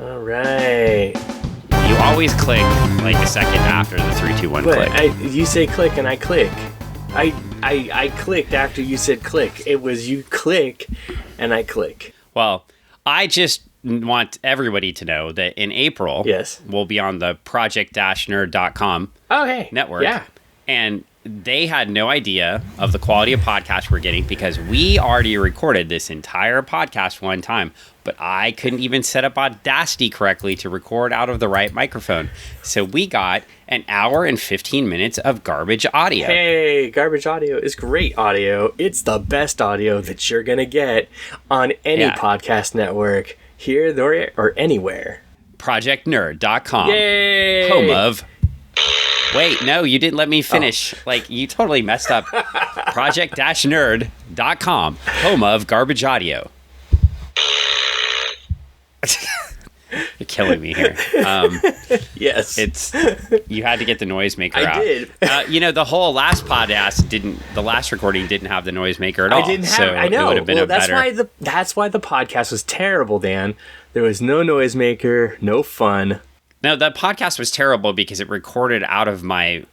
All right. You always click like a second after the 3, 2, 1 click. You say click and I click. I clicked after you said click. It was you click and I click. Well, I just want everybody to know that in April, yes, we'll be on the project-nerd.com network. Yeah. And they had no idea of the quality of podcast we're getting because we already recorded this entire podcast one time, but I couldn't even set up Audacity correctly to record out of the right microphone. So we got an hour and 15 minutes of garbage audio. Hey, garbage audio is great audio. It's the best audio that you're going to get on any podcast network, here, there, or anywhere. ProjectNerd.com. Yay! Home of... Wait, no, you didn't let me finish. Like, you totally messed up. Project-Nerd.com, home of garbage audio. You're killing me here. Yes. You had to get the noisemaker out. I did. The whole last podcast the last recording didn't have the noisemaker at all. I didn't have I know. It would have been that's why the podcast was terrible, Dan. There was no noisemaker, no fun. No, the podcast was terrible because it recorded out of my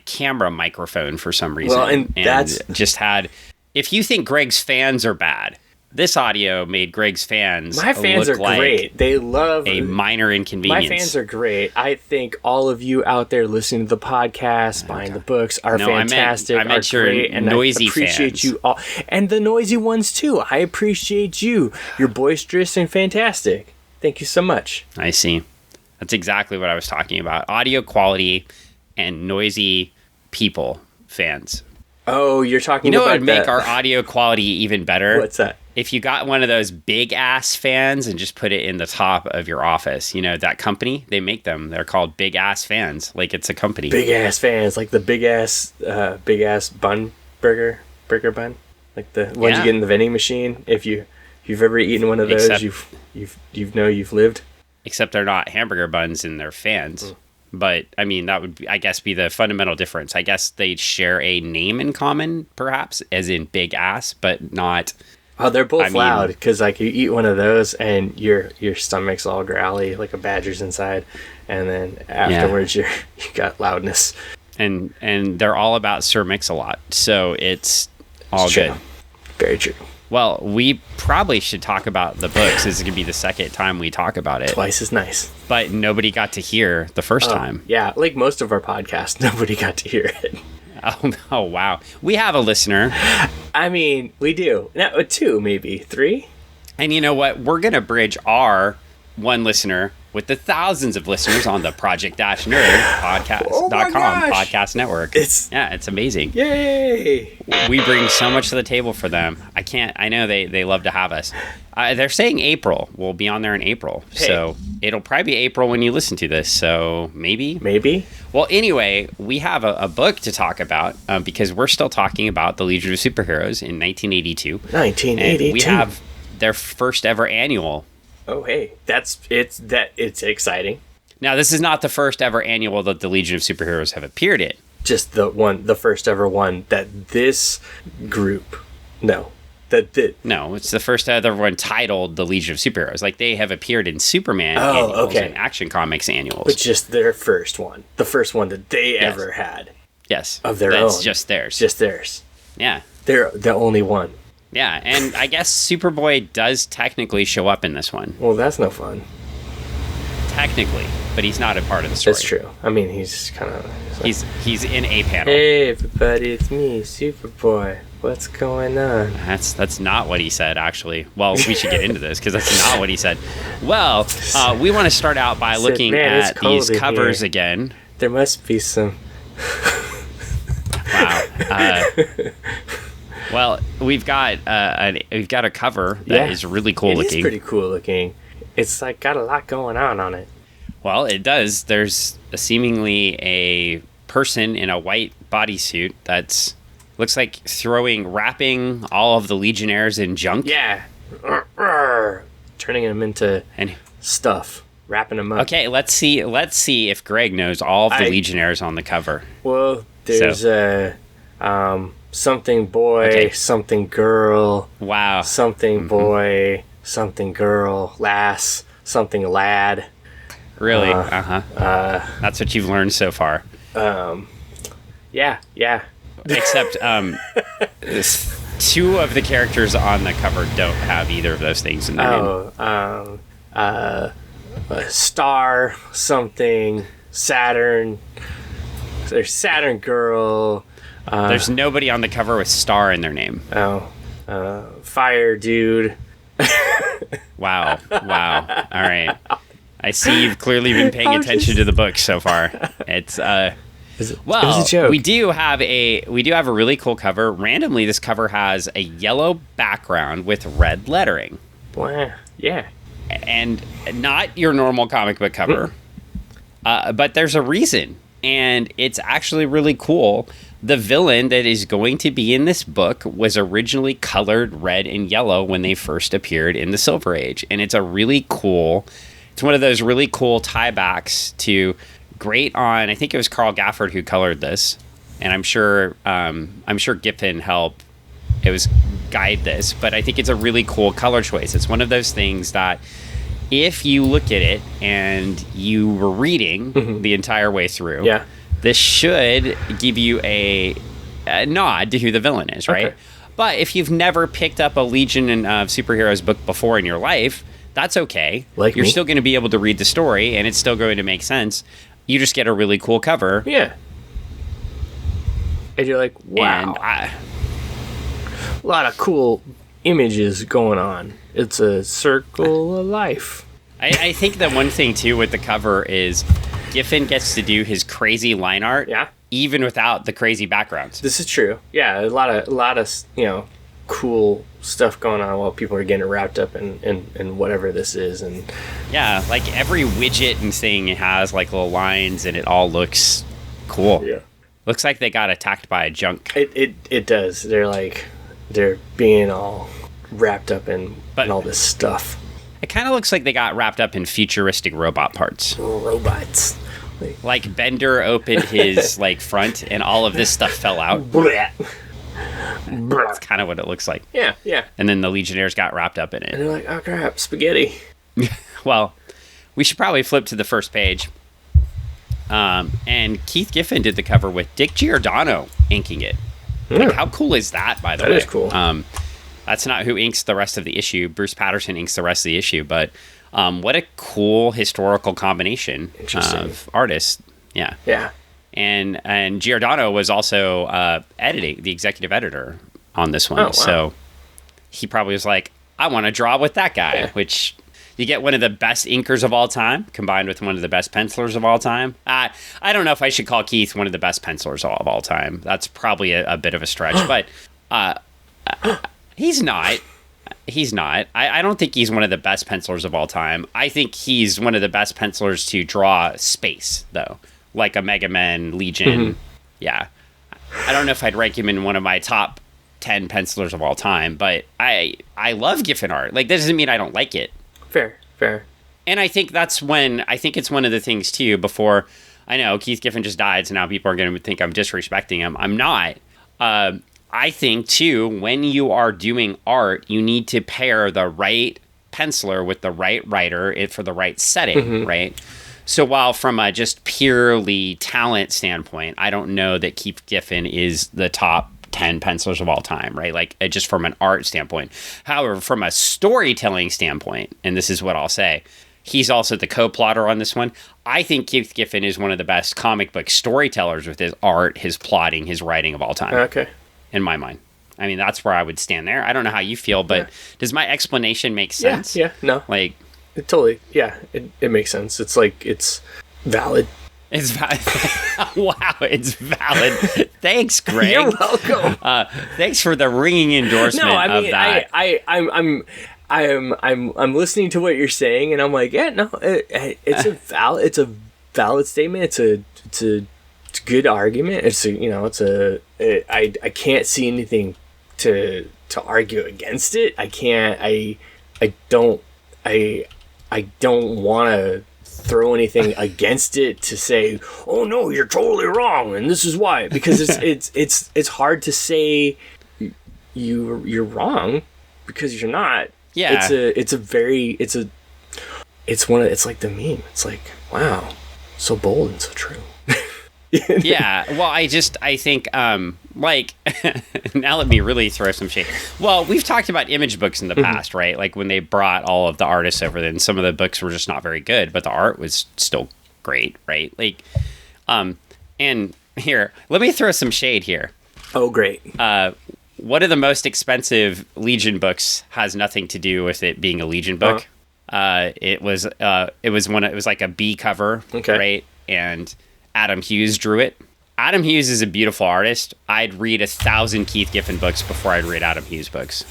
camera microphone for some reason. Well, and that's just had... If you think Greg's fans are bad, this audio made Greg's fans My fans look are like great. They love... a minor inconvenience. My fans are great. I think all of you out there listening to the podcast, buying the books, are fantastic. I meant your great, and noisy I appreciate fans. you all. And the noisy ones, too. I appreciate you. You're boisterous and fantastic. Thank you so much. I see. That's exactly what I was talking about. Audio quality and noisy people, fans. Oh, you're talking about what would make our audio quality even better? What's that? If you got one of those big-ass fans and just put it in the top of your office. You know, that company, they make them. They're called big-ass fans, like it's a company. Big-ass fans, like the big-ass bun burger bun? Like the ones you get in the vending machine. If you've ever eaten one of those, you've lived. Except they're not hamburger buns and they're fans. But, I mean, that would, I guess, be the fundamental difference. I guess they'd share a name in common, perhaps, as in big ass, but not... Oh, they're both loud, because, like, you eat one of those and your stomach's all growly, like a badger's inside, and then afterwards you got loudness. And they're all about Sir Mix-a-Lot, so it's all good. Very true. Well, we probably should talk about the books. This is going to be the second time we talk about it. Twice as nice. But nobody got to hear the first time. Yeah, like most of our podcasts, nobody got to hear it. Oh, wow. We have a listener. I mean, we do. No, 2, maybe. 3? And you know what? We're going to bridge our one listener with the thousands of listeners on the Project-Nerd podcast.com podcast network. It's amazing. Yay! We bring so much to the table for them. I know they love to have us. They're saying April. We'll be on there in April. Hey. So it'll probably be April when you listen to this. So maybe. Well, anyway, we have a book to talk about because we're still talking about the Legion of Superheroes in 1982. 1982. And we have their first ever annual. Oh, hey, it's exciting. Now, this is not the first ever annual that the Legion of Superheroes have appeared in. Just the first ever one that this group, No, it's the first ever one titled the Legion of Superheroes. Like, they have appeared in Superman annuals and Action Comics annuals. But just their first one. The first one that they ever had. Yes. Of their own. That's just theirs. Just theirs. Yeah. They're the only one. Yeah, and I guess Superboy does technically show up in this one. Well, that's no fun. Technically, but he's not a part of the story. That's true. I mean, he's kind of... He's in a panel. Hey, everybody, it's me, Superboy. What's going on? That's not what he said, actually. Well, we should get into this, because that's not what he said. Well, we want to start out by looking at these covers again. There must be some... Wow. Well, we've got a cover that is really cool looking. It is pretty cool looking. It's like got a lot going on it. Well, it does. There's seemingly a person in a white bodysuit that's looks like wrapping all of the Legionnaires in junk. Yeah, turning them into stuff, wrapping them up. Okay, let's see if Greg knows all of the Legionnaires on the cover. Well, there's something boy, something girl. Wow. Something boy, something girl, lass, something lad. Really? That's what you've learned so far. Yeah. Except two of the characters on the cover don't have either of those things in their name. Star something, Saturn. There's Saturn Girl. There's nobody on the cover with Star in their name. Fire Dude. Wow. All right. I see you've clearly been paying attention to the book so far. It's it was a joke. We do have a really cool cover. Randomly, this cover has a yellow background with red lettering. Wow. Yeah. And not your normal comic book cover. But there's a reason. And it's actually really cool. The villain that is going to be in this book was originally colored red and yellow when they first appeared in the Silver Age. And it's it's one of those really cool tiebacks to great on, I think it was Carl Gafford who colored this. And I'm sure Giffen helped guide this, but I think it's a really cool color choice. It's one of those things that if you look at it and you were reading the entire way through, this should give you a nod to who the villain is, right? Okay. But if you've never picked up a Legion of Superheroes book before in your life, that's okay. You're still going to be able to read the story, and it's still going to make sense. You just get a really cool cover. Yeah. And you're like, wow. A lot of cool images going on. It's a circle of life. I think the one thing, too, with the cover is Giffen gets to do his crazy line art, even without the crazy backgrounds. This is true. Yeah, a lot of cool stuff going on while people are getting wrapped up in whatever this is. And yeah, like every widget and thing has like little lines, and it all looks cool. Yeah, looks like they got attacked by a junk. It does. They're being all wrapped up in all this stuff. It kind of looks like they got wrapped up in futuristic robot parts. Robots. Like Bender opened his front, and all of this stuff fell out. That's kind of what it looks like. Yeah. And then the Legionnaires got wrapped up in it. And they're like, oh crap, spaghetti. Well, we should probably flip to the first page. And Keith Giffen did the cover with Dick Giardano inking it. How cool is that, by the way? That is cool. That's not who inks the rest of the issue. Bruce Patterson inks the rest of the issue, but what a cool historical combination of artists. Yeah. Yeah. And Giardano was also editing, the executive editor on this one. Oh, wow. So he probably was like, I want to draw with that guy, which you get one of the best inkers of all time combined with one of the best pencilers of all time. I don't know if I should call Keith one of the best pencilers of all time. That's probably a bit of a stretch, but he's not. He's not. I don't think he's one of the best pencilers of all time. I think he's one of the best pencilers to draw space, though. Like a Mega Man, Legion. Yeah. I don't know if I'd rank him in one of my top 10 pencilers of all time, but I love Giffen art. That doesn't mean I don't like it. Fair. And I think it's one of the things, too, before, I know Keith Giffen just died, so now people are going to think I'm disrespecting him. I'm not. I think, too, when you are doing art, you need to pair the right penciler with the right writer for the right setting, right? So while from a just purely talent standpoint, I don't know that Keith Giffen is the top 10 pencilers of all time, right? Just from an art standpoint. However, from a storytelling standpoint, and this is what I'll say, he's also the co-plotter on this one. I think Keith Giffen is one of the best comic book storytellers with his art, his plotting, his writing of all time. Okay. In my mind. I mean, that's where I would stand there. I don't know how you feel, but does my explanation make sense? Yeah, no. It totally, it makes sense. It's it's valid. It's valid. Wow, it's valid. Thanks, Greg. You're welcome. Thanks for the ringing endorsement of that. I'm listening to what you're saying, and I'm like, it's a valid statement. It's a good argument. I can't see anything to argue against it. I don't want to throw anything against it to say, oh no, you're totally wrong and this is why, because it's hard to say you're wrong because you're not. Yeah. it's like the meme. It's like, wow, so bold and so true. Yeah, well, I think, like, now let me really throw some shade. Well, we've talked about Image books in the past, right? Like, when they brought all of the artists over, then some of the books were just not very good, but the art was still great, right? Like, and here, let me throw some shade here. Oh, great. One of the most expensive Legion books has nothing to do with it being a Legion book. It was like a B cover, right? And Adam Hughes drew it. Adam Hughes is a beautiful artist. I'd read 1,000 Keith Giffen books before I'd read Adam Hughes books.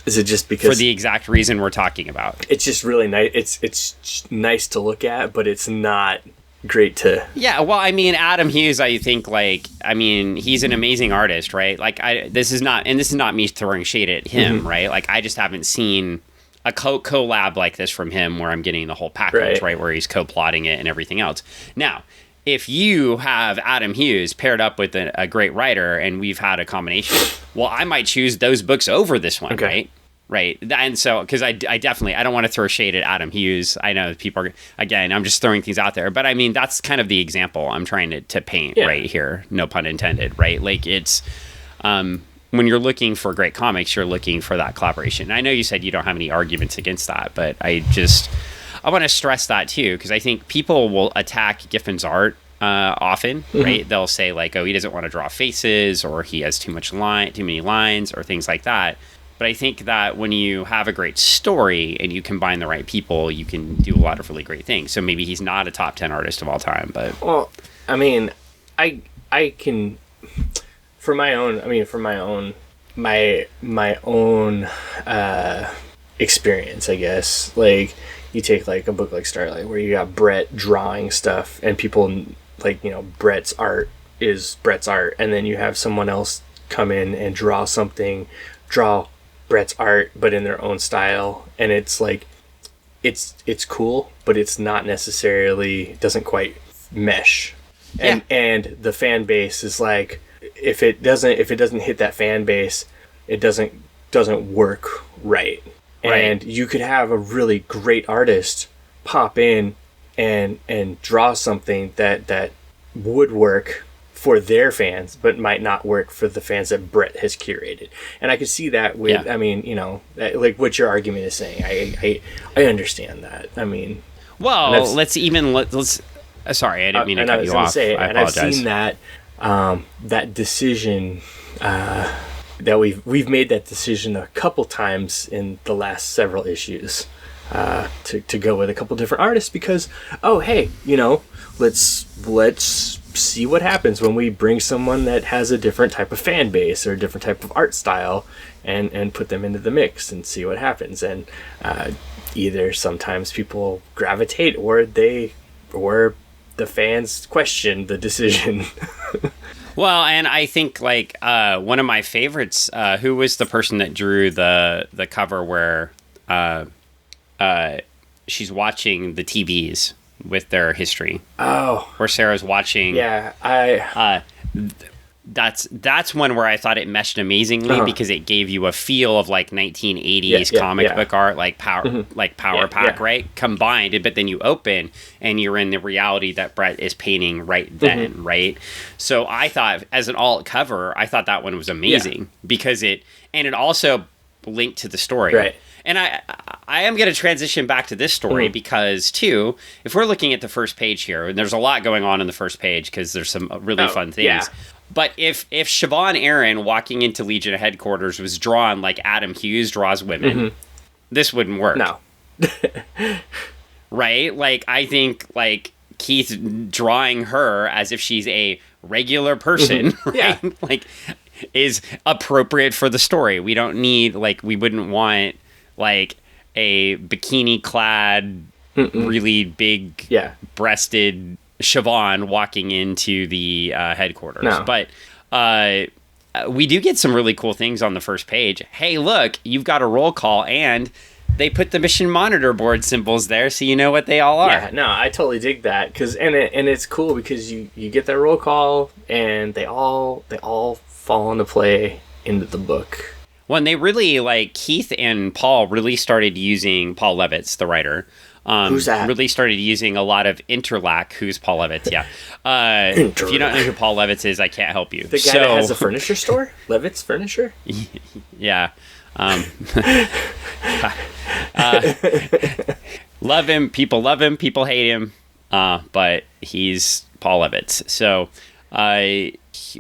Is it just because... For the exact reason we're talking about. It's just really nice. It's nice to look at, but it's not great to... Yeah, well, I mean, Adam Hughes, I think, like, I mean, he's an amazing artist, right? Like, this is not me throwing shade at him, right? Like, I just haven't seen a collab like this from him where I'm getting the whole package, right? Where he's co-plotting it and everything else. Now, if you have Adam Hughes paired up with a great writer and we've had a combination, well, I might choose those books over this one, right? Right. And so, because I don't want to throw shade at Adam Hughes. I know people are, again, I'm just throwing things out there. But I mean, that's kind of the example I'm trying to paint right here. No pun intended, right? Like, it's, when you're looking for great comics, you're looking for that collaboration. And I know you said you don't have any arguments against that, but I want to stress that too, because I think people will attack Giffen's art often, right? They'll say like, oh, he doesn't want to draw faces, or he has too many lines, or things like that. But I think that when you have a great story and you combine the right people, you can do a lot of really great things. So maybe he's not a top 10 artist of all time, but... Well, I mean, I can... my own experience, I guess. Like, you take like a book like Starlight, where you got Brett drawing stuff, and people like, you know, Brett's art is Brett's art, and then you have someone else come in and draw Brett's art, but in their own style, and it's like, it's cool, but it's not necessarily, doesn't quite mesh. And the fan base is like, if it doesn't hit that fan base, it doesn't work right. And you could have a really great artist pop in and draw something that would work for their fans, but might not work for the fans that Brett has curated. And I could see that with, I mean, you know, like what your argument is saying. I understand that. I mean, well, let's sorry, I didn't mean to cut you off. I apologize. I've seen that that decision, that we've made that decision a couple times in the last several issues, to go with a couple different artists, because, oh, hey, you know, let's see what happens when we bring someone that has a different type of fan base or a different type of art style and put them into the mix and see what happens. And either sometimes people gravitate, or the fans question the decision. Well, and I think like one of my favorites, who was the person that drew the cover where she's watching the TVs with their history. Oh, where Sarah's watching. Yeah, that's one where I thought it meshed amazingly, because it gave you a feel of like 1980s comic book art, like Power Pack, right? Combined, but then you open and you're in the reality that Brett is painting right then, right? So I thought, as an alt cover, I thought that one was amazing, because it also linked to the story, right? And I am going to transition back to this story because, too, if we're looking at the first page here, and there's a lot going on in the first page because there's some really fun things. Yeah. But if Siobhan Aaron walking into Legion headquarters was drawn like Adam Hughes draws women, this wouldn't work. No. Right? Like, I think, like, Keith drawing her as if she's a regular person, right? Yeah. Like, is appropriate for the story. We don't need, like, we wouldn't want, like, a bikini-clad, really big, breasted Siobhan walking into the headquarters. No. But we do get some really cool things on the first page. Hey, look, you've got a roll call, and they put the mission monitor board symbols there, so you know what they all are. Yeah, no, I totally dig that, and it's cool because you get that roll call, and they all fall into play into the book. Well, and they really, like, Keith and Paul really started using, Paul Levitz, the writer, who's that? Really started using a lot of Interlac. Who's Paul Levitz? Yeah. If you don't know who Paul Levitz is, I can't help you. The guy that has a furniture store? Levitz Furniture? Yeah. Love him. People love him. People hate him. But he's Paul Levitz. So,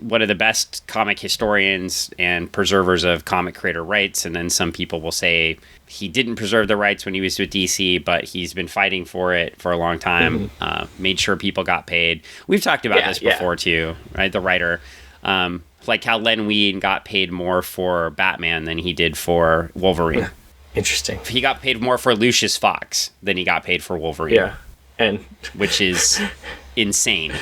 one of the best comic historians and preservers of comic creator rights. And then some people will say he didn't preserve the rights when he was with DC, but he's been fighting for it for a long time. Made sure people got paid. We've talked about this before too, right? The writer, like how Len Wein got paid more for Batman than he did for Wolverine. Interesting. He got paid more for Lucius Fox than he got paid for Wolverine. Yeah. And which is insane.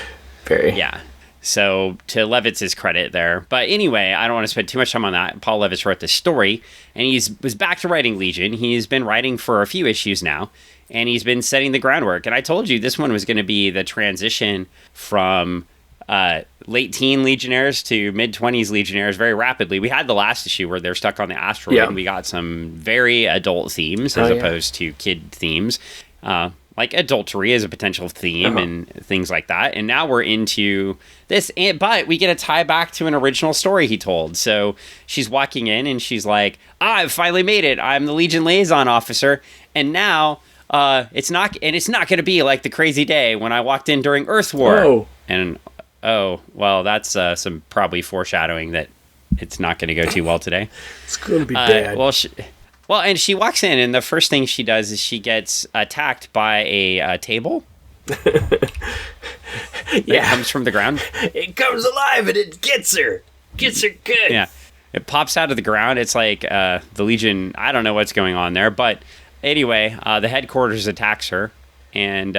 Very. Yeah. So, to Levitz's credit there. But anyway, I don't want to spend too much time on that. Paul Levitz wrote this story, and was back to writing Legion. He's been writing for a few issues now, and he's been setting the groundwork. And I told you this one was going to be the transition from late teen Legionnaires to mid-20s Legionnaires very rapidly. We had the last issue where they're stuck on the asteroid, and we got some very adult themes as opposed to kid themes. Like adultery as a potential theme and things like that. And now we're into this, but we get a tie back to an original story he told. So she's walking in and she's like, I've finally made it. I'm the Legion liaison officer. And now it's not going to be like the crazy day when I walked in during Earth War. Oh. And well, that's some probably foreshadowing that it's not going to go too well today. It's going to be bad. Well, and she walks in, and the first thing she does is she gets attacked by a table. It comes from the ground. It comes alive, and it gets her. Gets her good. Yeah. It pops out of the ground. It's like the Legion, I don't know what's going on there. But anyway, the headquarters attacks her, and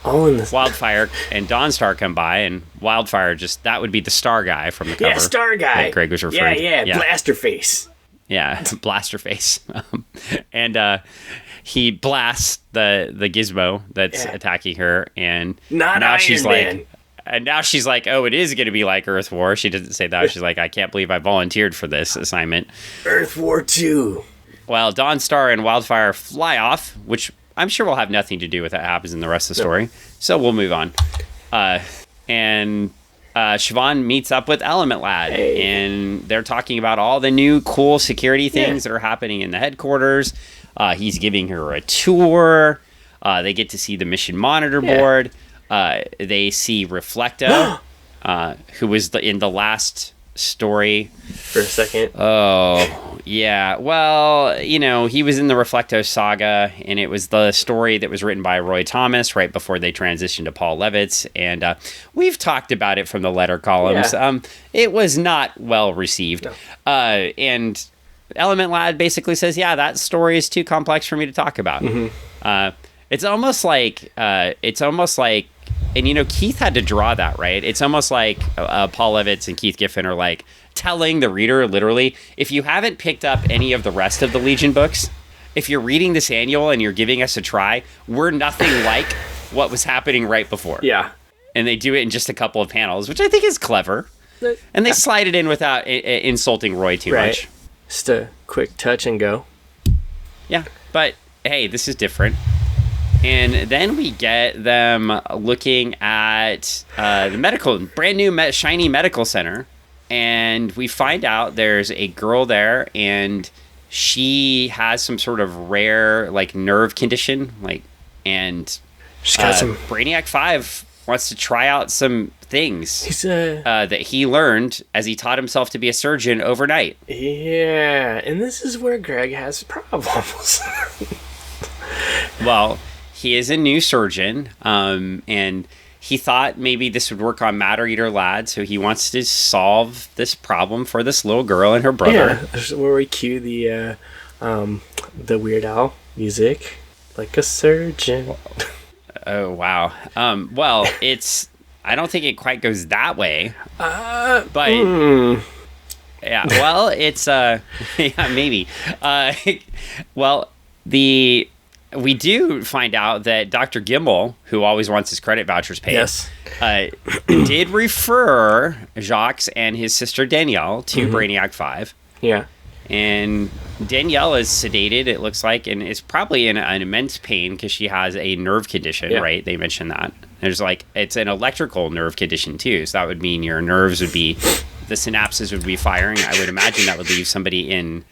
Wildfire and Dawnstar come by, and Wildfire that would be the Star guy from the cover. Yeah, Star guy. Greg was referring to. Yeah, Blaster Face. Yeah, blaster face. And he blasts the gizmo that's attacking her, and now she's like, oh, it is going to be like Earth War. She doesn't say that. She's like, I can't believe I volunteered for this assignment. Earth War 2. Well, Dawnstar and Wildfire fly off, which I'm sure will have nothing to do with what happens in the rest of the story. So we'll move on. And Siobhan meets up with Element Lad, and they're talking about all the new cool security things that are happening in the headquarters. He's giving her a tour. They get to see the mission monitor board. They see Reflecto, who was in the last story. For a second. Oh, yeah. Well, he was in the Reflecto saga, and it was the story that was written by Roy Thomas right before they transitioned to Paul Levitz. And we've talked about it from the letter columns. Yeah. It was not well received. No. And Element Lad basically says, yeah, that story is too complex for me to talk about. Mm-hmm. It's almost like, and Keith had to draw that, right? It's almost like Paul Levitz and Keith Giffen are like telling the reader, literally, if you haven't picked up any of the rest of the Legion books, if you're reading this annual and you're giving us a try, we're nothing like what was happening right before. Yeah. And they do it in just a couple of panels, which I think is clever. And they slide it in without insulting Roy too much. Just a quick touch and go. Yeah, but hey, this is different. And then we get them looking at the brand new shiny medical center. And we find out there's a girl there, and she has some sort of rare, nerve condition. And she's got some... Brainiac 5 wants to try out some things that he learned as he taught himself to be a surgeon overnight. Yeah, and this is where Greg has problems. Well... He is a new surgeon, and he thought maybe this would work on Matter Eater Lad, so he wants to solve this problem for this little girl and her brother. Yeah, where we cue the Weird Al music, like a surgeon. Oh, wow. Well, I don't think it quite goes that way. But... Yeah, well, it's... yeah, maybe. Well, we do find out that Dr. Gimbel, who always wants his credit vouchers paid, did refer Jacques and his sister Danielle to Brainiac 5. Yeah. And Danielle is sedated, it looks like, and is probably in an immense pain because she has a nerve condition, right? They mentioned that. There's it's an electrical nerve condition too, so that would mean your nerves would be, the synapses would be firing. I would imagine that would leave somebody in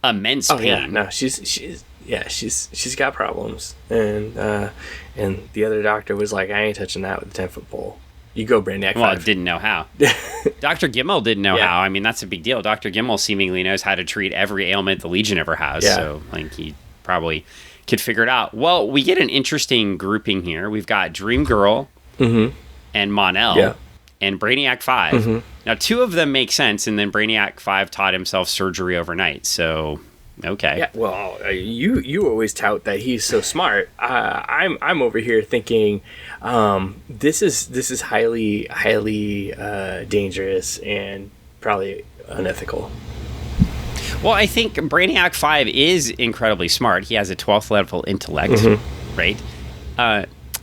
immense pain. Yeah, no, she's got problems, and the other doctor was like, I ain't touching that with a 10-foot pole. You go, Brainiac 5. Well, didn't know how. Dr. Gimmel didn't know how. I mean, that's a big deal. Dr. Gimmel seemingly knows how to treat every ailment the Legion ever has. Yeah. So, he probably could figure it out. Well, we get an interesting grouping here. We've got Dream Girl and Mon-El and Brainiac 5. Mm-hmm. Now, 2 of them make sense, and then Brainiac 5 taught himself surgery overnight. So, okay. Yeah, well, you always tout that he's so smart. I'm over here thinking this is highly dangerous and probably unethical. Well, I think Brainiac 5 is incredibly smart. He has a 12th level intellect, right?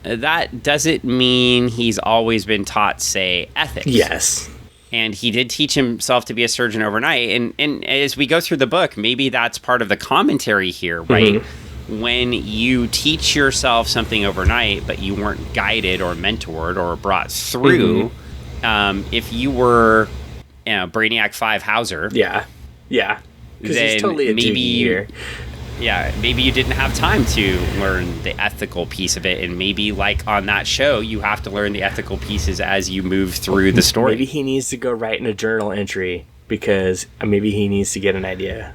That doesn't mean he's always been taught, say, ethics. Yes. And he did teach himself to be a surgeon overnight. And as we go through the book, maybe that's part of the commentary here, right? When you teach yourself something overnight, but you weren't guided or mentored or brought through, if you were Brainiac 5 Hauser. Yeah. Because he's totally a maybe maybe you didn't have time to learn the ethical piece of it, and maybe like on that show you have to learn the ethical pieces as you move through the story. Maybe he needs to go write in a journal entry because maybe he needs to get an idea.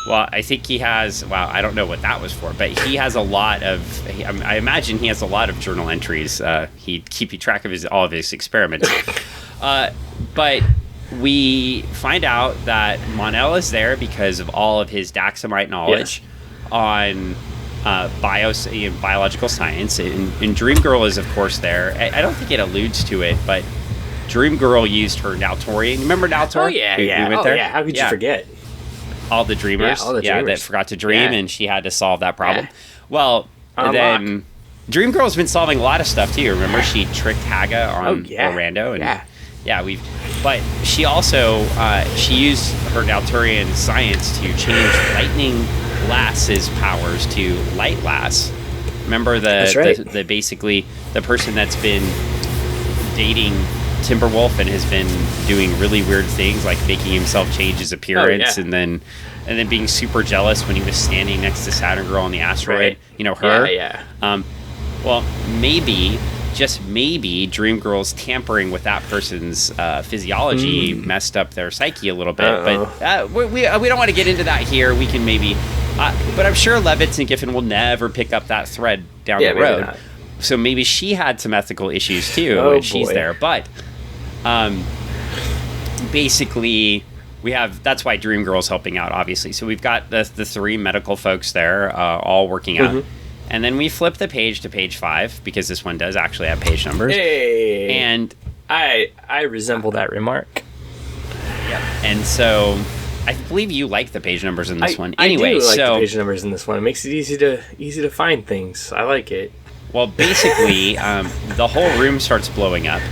Well, I think he has, I don't know what that was for, but he has a lot of, I imagine he has a lot of journal entries. He'd keep track of all of his experiments. But we find out that Mon-El is there because of all of his Daxamite knowledge on biological science. And Dream Girl is, of course, there. I don't think it alludes to it, but Dream Girl used her Naltorian. Remember Naltor? Oh, yeah. We went there? How could you forget? All the dreamers. That forgot to dream, and she had to solve that problem. Well, then Dream Girl's been solving a lot of stuff, too. Remember, she tricked Haga on Orlando? And but she also she used her Nalturian science to change Lightning Lass's powers to Light Lass. Remember the basically the person that's been dating Timberwolf and has been doing really weird things like making himself change his appearance and then being super jealous when he was standing next to Saturn Girl on the asteroid. Right. You know her. Well, just maybe Dream Girl's tampering with that person's physiology messed up their psyche a little bit. But we don't want to get into that here. We can maybe, but I'm sure Levitz and Giffen will never pick up that thread down the road. Not. So maybe she had some ethical issues too, and she's there. But basically, that's why Dream Girl's helping out, obviously. So we've got the 3 medical folks there, all working out. And then we flip the page to page 5 because this one does actually have page numbers. Hey, and I resemble that remark. Yep. And so I believe you like the page numbers in this one. Anyway, I do like the page numbers in this one. It makes it easy to find things. I like it. Well, basically, the whole room starts blowing up.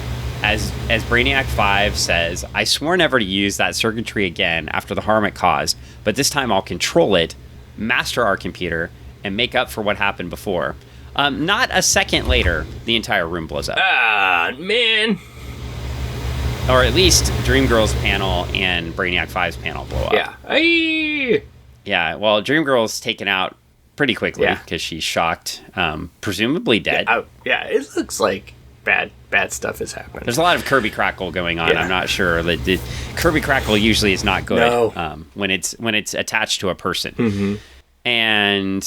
As Brainiac 5 says, I swore never to use that circuitry again after the harm it caused, but this time I'll control it, master our computer, and make up for what happened before. Not a second later, the entire room blows up. Ah, man. Or at least Dream Girl's panel and Brainiac 5's panel blow up. Yeah. Aye. Yeah, well, Dream Girl's taken out pretty quickly because she's shocked, presumably dead. Yeah, it looks like bad stuff has happened. There's a lot of Kirby Crackle going on. I'm not sure. Kirby Crackle usually is not good when it's attached to a person. And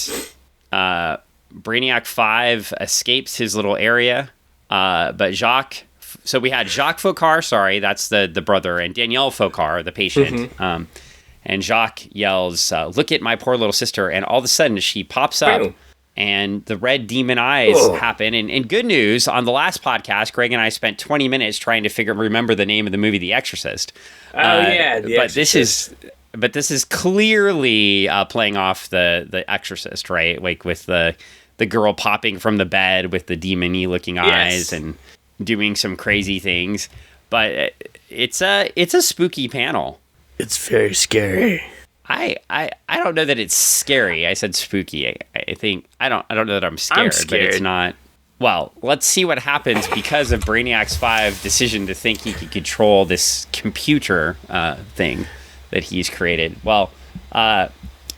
Brainiac 5 escapes his little area, but Jacques... So we had Jacques Faucard, that's the brother, and Danielle Faucard, the patient. And Jacques yells, look at my poor little sister, and all of a sudden she pops up, and the red demon eyes happen. And good news, on the last podcast, Greg and I spent 20 minutes trying to remember the name of the movie, The Exorcist. The Exorcist. But this is clearly playing off the Exorcist, right? Like with the girl popping from the bed with the demon-y looking eyes and doing some crazy things. But it's a spooky panel. It's very scary. I don't know that it's scary. I said spooky. I think I don't know that I'm scared, but it's not. Well, let's see what happens because of Brainiac's 5 decision to think he could control this computer thing that he's created. Well,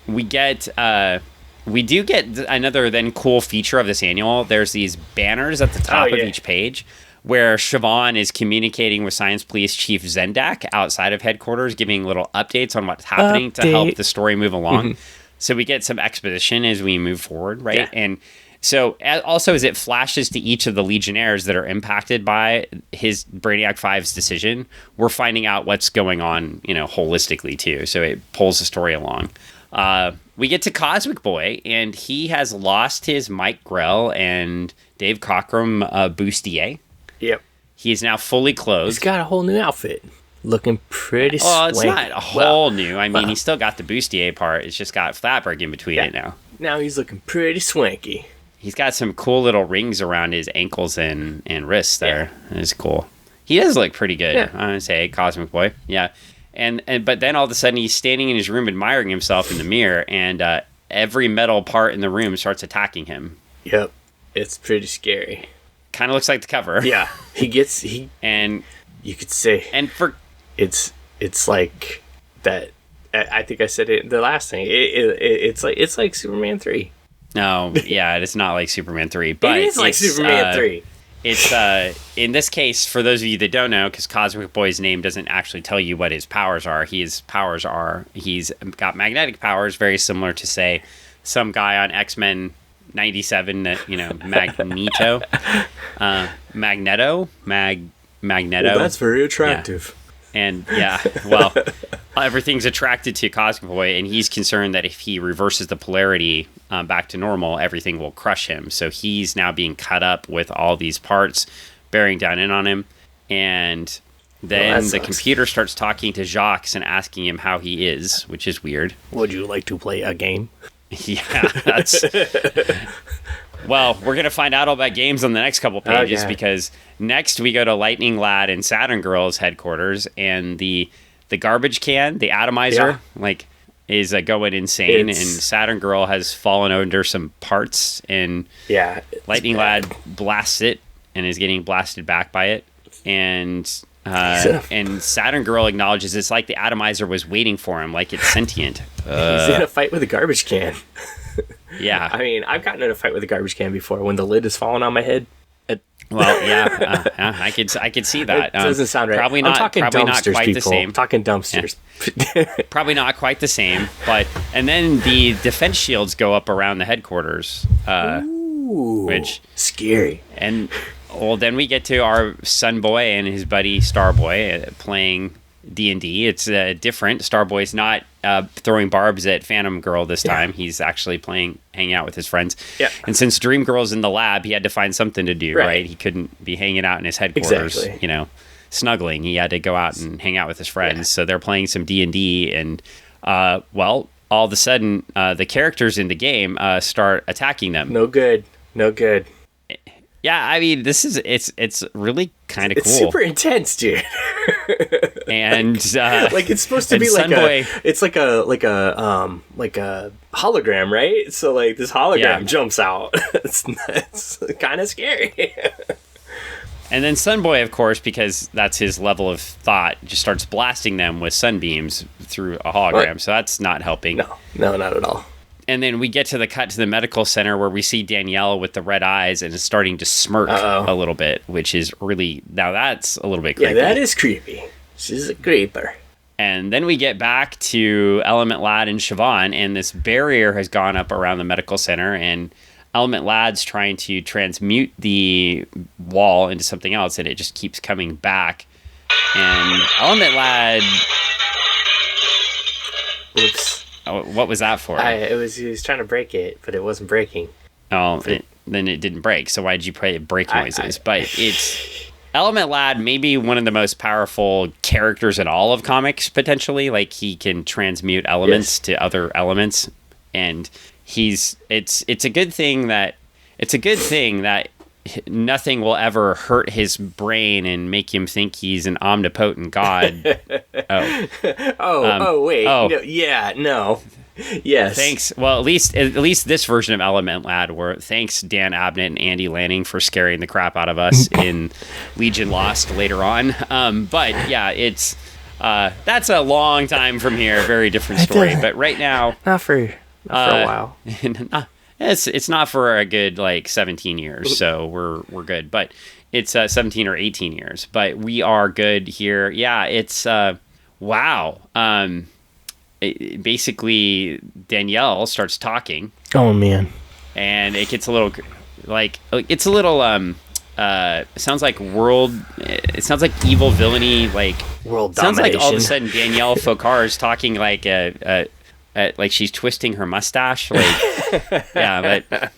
we do get another then cool feature of this annual. There's these banners at the top of each page where Siobhan is communicating with Science Police Chief Zendak outside of headquarters, giving little updates on what's happening to help the story move along. Mm-hmm. So we get some exposition as we move forward, right? Yeah. And so also as it flashes to each of the Legionnaires that are impacted by his Brainiac 5's decision, we're finding out what's going on, holistically too. So it pulls the story along. We get to Cosmic Boy, and he has lost his Mike Grell and Dave Cockrum bustier. Yep. He is now fully clothed. He's got a whole new outfit. Looking pretty swanky. Oh, it's not a whole new. I mean, he's still got the bustier part. It's just got fabric in between it now. Now he's looking pretty swanky. He's got some cool little rings around his ankles and wrists there. Yeah. It's cool. He does look pretty good, I'm going to say, Cosmic Boy. Yeah. But then all of a sudden he's standing in his room admiring himself in the mirror, and every metal part in the room starts attacking him. Yep. It's pretty scary. Kind of looks like the cover. Yeah. And you could say, and for it's like that. I think I said it the last thing. It's like Superman 3. No, yeah, it's not like Superman 3, but it is like Superman 3. It's in this case, for those of you that don't know, because Cosmic Boy's name doesn't actually tell you what his powers are. He's got magnetic powers, very similar to, say, some guy on X-Men 97 that, Magneto. Magneto. Well, that's very attractive. Yeah. And well, everything's attracted to Cosmic Boy, and he's concerned that if he reverses the polarity back to normal, everything will crush him. So he's now being cut up with all these parts bearing down in on him. And then the computer starts talking to Jacques and asking him how he is, which is weird. Would you like to play a game? Yeah, that's... Well, we're going to find out all about games on the next couple pages because next we go to Lightning Lad and Saturn Girl's headquarters, and the garbage can, the atomizer, is going insane, and Saturn Girl has fallen under some parts, and Lightning Lad blasts it and is getting blasted back by it, and Saturn Girl acknowledges it's like the atomizer was waiting for him, like it's sentient. He's in a fight with a garbage can. Yeah. I mean, I've gotten in a fight with a garbage can before when the lid is falling on my head. Well, yeah, I could see that. It doesn't sound right. Probably not quite the same. I'm talking dumpsters. Yeah. Probably not quite the same, and then the defense shields go up around the headquarters. Ooh, which scary. And then we get to our Sunboy and his buddy Starboy playing D&D. It's different. Starboy's not throwing barbs at Phantom Girl this time. He's actually hanging out with his friends. Yeah. And since Dream Girl's in the lab, he had to find something to do, right? He couldn't be hanging out in his headquarters, snuggling. He had to go out and hang out with his friends. Yeah. So they're playing some D&D, and all of a sudden, the characters in the game start attacking them. No good. Yeah, I mean, it's really kind of cool. It's super intense, dude. And it's supposed to be like Sunboy, it's like a hologram, right? So this hologram jumps out. It's kind of scary. And then Sunboy, of course, because that's his level of thought, just starts blasting them with sunbeams through a hologram. So that's not helping. No, not at all. And then we get to the cut to the medical center where we see Danielle with the red eyes and is starting to smirk a little bit, which is really... Now that's a little bit creepy. Yeah, that is creepy. She's a creeper. And then we get back to Element Lad and Siobhan, and this barrier has gone up around the medical center, and Element Lad's trying to transmute the wall into something else, and it just keeps coming back. And Element Lad... Oops. Oh, what was that for? He was trying to break it, but it wasn't breaking. Oh, then it didn't break. So why did you play break noises? But it's Element Lad, maybe one of the most powerful characters in all of comics, potentially. He can transmute elements to other elements, and it's a good thing that nothing will ever hurt his brain and make him think he's an omnipotent god. Wait. Oh. No, yeah, no. Yes. Thanks. Well, at least this version of Element Lad, where thanks Dan Abnett and Andy Lanning for scaring the crap out of us in Legion Lost later on. But yeah, it's that's a long time from here. Very different story. But right now, not for a while. It's not for a good 17 years. So we're good. But it's 17 or 18 years. But we are good here. Yeah. It's wow. Basically Danielle starts talking. Oh man. And it gets a little sounds like evil villainy, world domination. Sounds like all of a sudden Danielle Focard is talking like she's twisting her mustache, yeah, but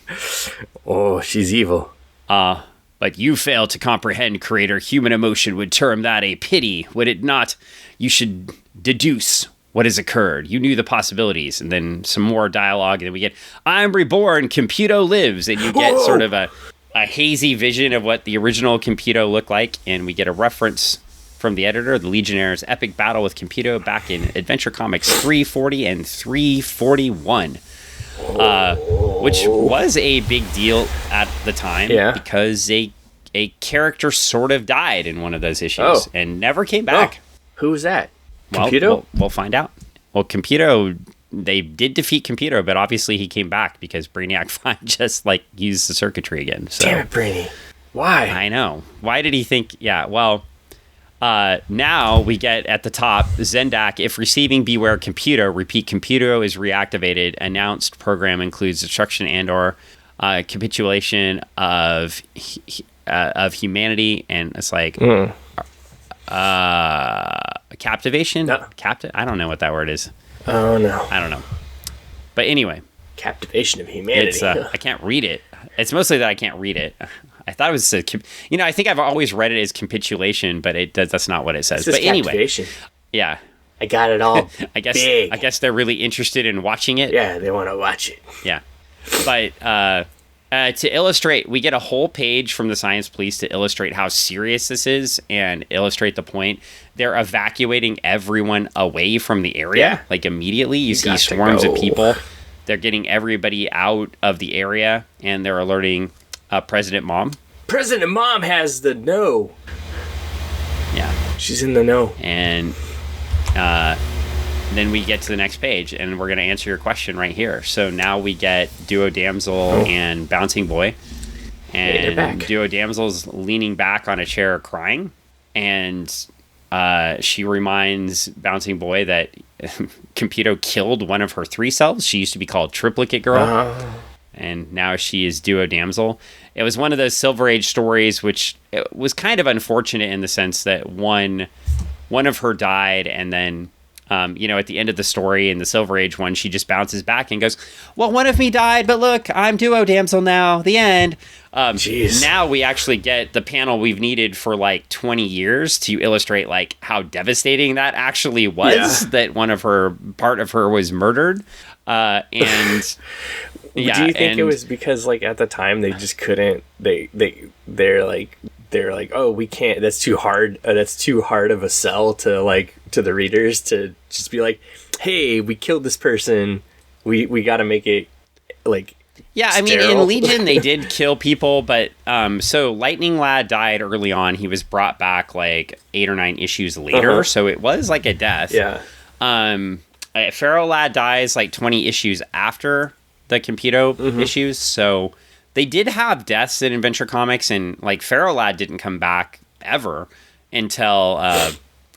oh, she's evil. But you fail to comprehend, creator. Human emotion would term that a pity, would it not? You should deduce what has occurred. You knew the possibilities. And then some more dialogue, and then we get, I'm reborn, Computo lives. And you get sort of a hazy vision of what the original Computo looked like. And we get a reference from the editor, the Legionnaire's epic battle with Computo back in Adventure Comics 340 and 341. Which was a big deal at the time, because a character sort of died in one of those issues and never came back. Who was that? Computo? We'll find out. Well, Computo, they did defeat Computo, but obviously he came back because Brainiac just used the circuitry again. So. Damn it, Brainy. Why? I know. Why did he think? Yeah, well, now we get at the top, Zendak, if receiving beware Computo, repeat Computo is reactivated. Announced program includes destruction and or capitulation of humanity, and it's like captivation? No. I don't know what that word is. Oh, no. I don't know. But anyway. Captivation of humanity. It's, I can't read it. It's mostly that I can't read it. I thought it was, I think I've always read it as capitulation, but that's not what it says. But anyway. Captivation. Yeah. I got it all big. I guess they're really interested in watching it. Yeah, they want to watch it. Yeah. But to illustrate, we get a whole page from the Science Police to illustrate how serious this is and illustrate the point. They're evacuating everyone away from the area, immediately. You see swarms of people. They're getting everybody out of the area, and they're alerting President Mom. President Mom has the know. Yeah. She's in the know. And then we get to the next page, and we're going to answer your question right here. So now we get Duo Damsel and Bouncing Boy. And Duo Damsel's leaning back on a chair crying. And she reminds Bouncing Boy that Computo killed one of her 3 selves. She used to be called Triplicate Girl. And now she is Duo Damsel. It was one of those Silver Age stories, which was kind of unfortunate in the sense that one of her died, and then at the end of the story in the Silver Age one, she just bounces back and goes, well, one of me died, but look, I'm Duo Damsel now. The end. Now we actually get the panel we've needed for 20 years to illustrate how devastating that actually was, that part of her was murdered. And do you think it was because at the time they just couldn't, they're like, oh, we can't, that's too hard of a sell to the readers to just be like, hey, we killed this person, we got to make it yeah, I mean, in Legion they did kill people, but so Lightning Lad died early on. He was brought back 8 or 9 issues later, so it was a death. Pharaoh Lad dies 20 issues after the Computo issues, so they did have deaths in Adventure Comics, and Pharaoh Lad didn't come back ever until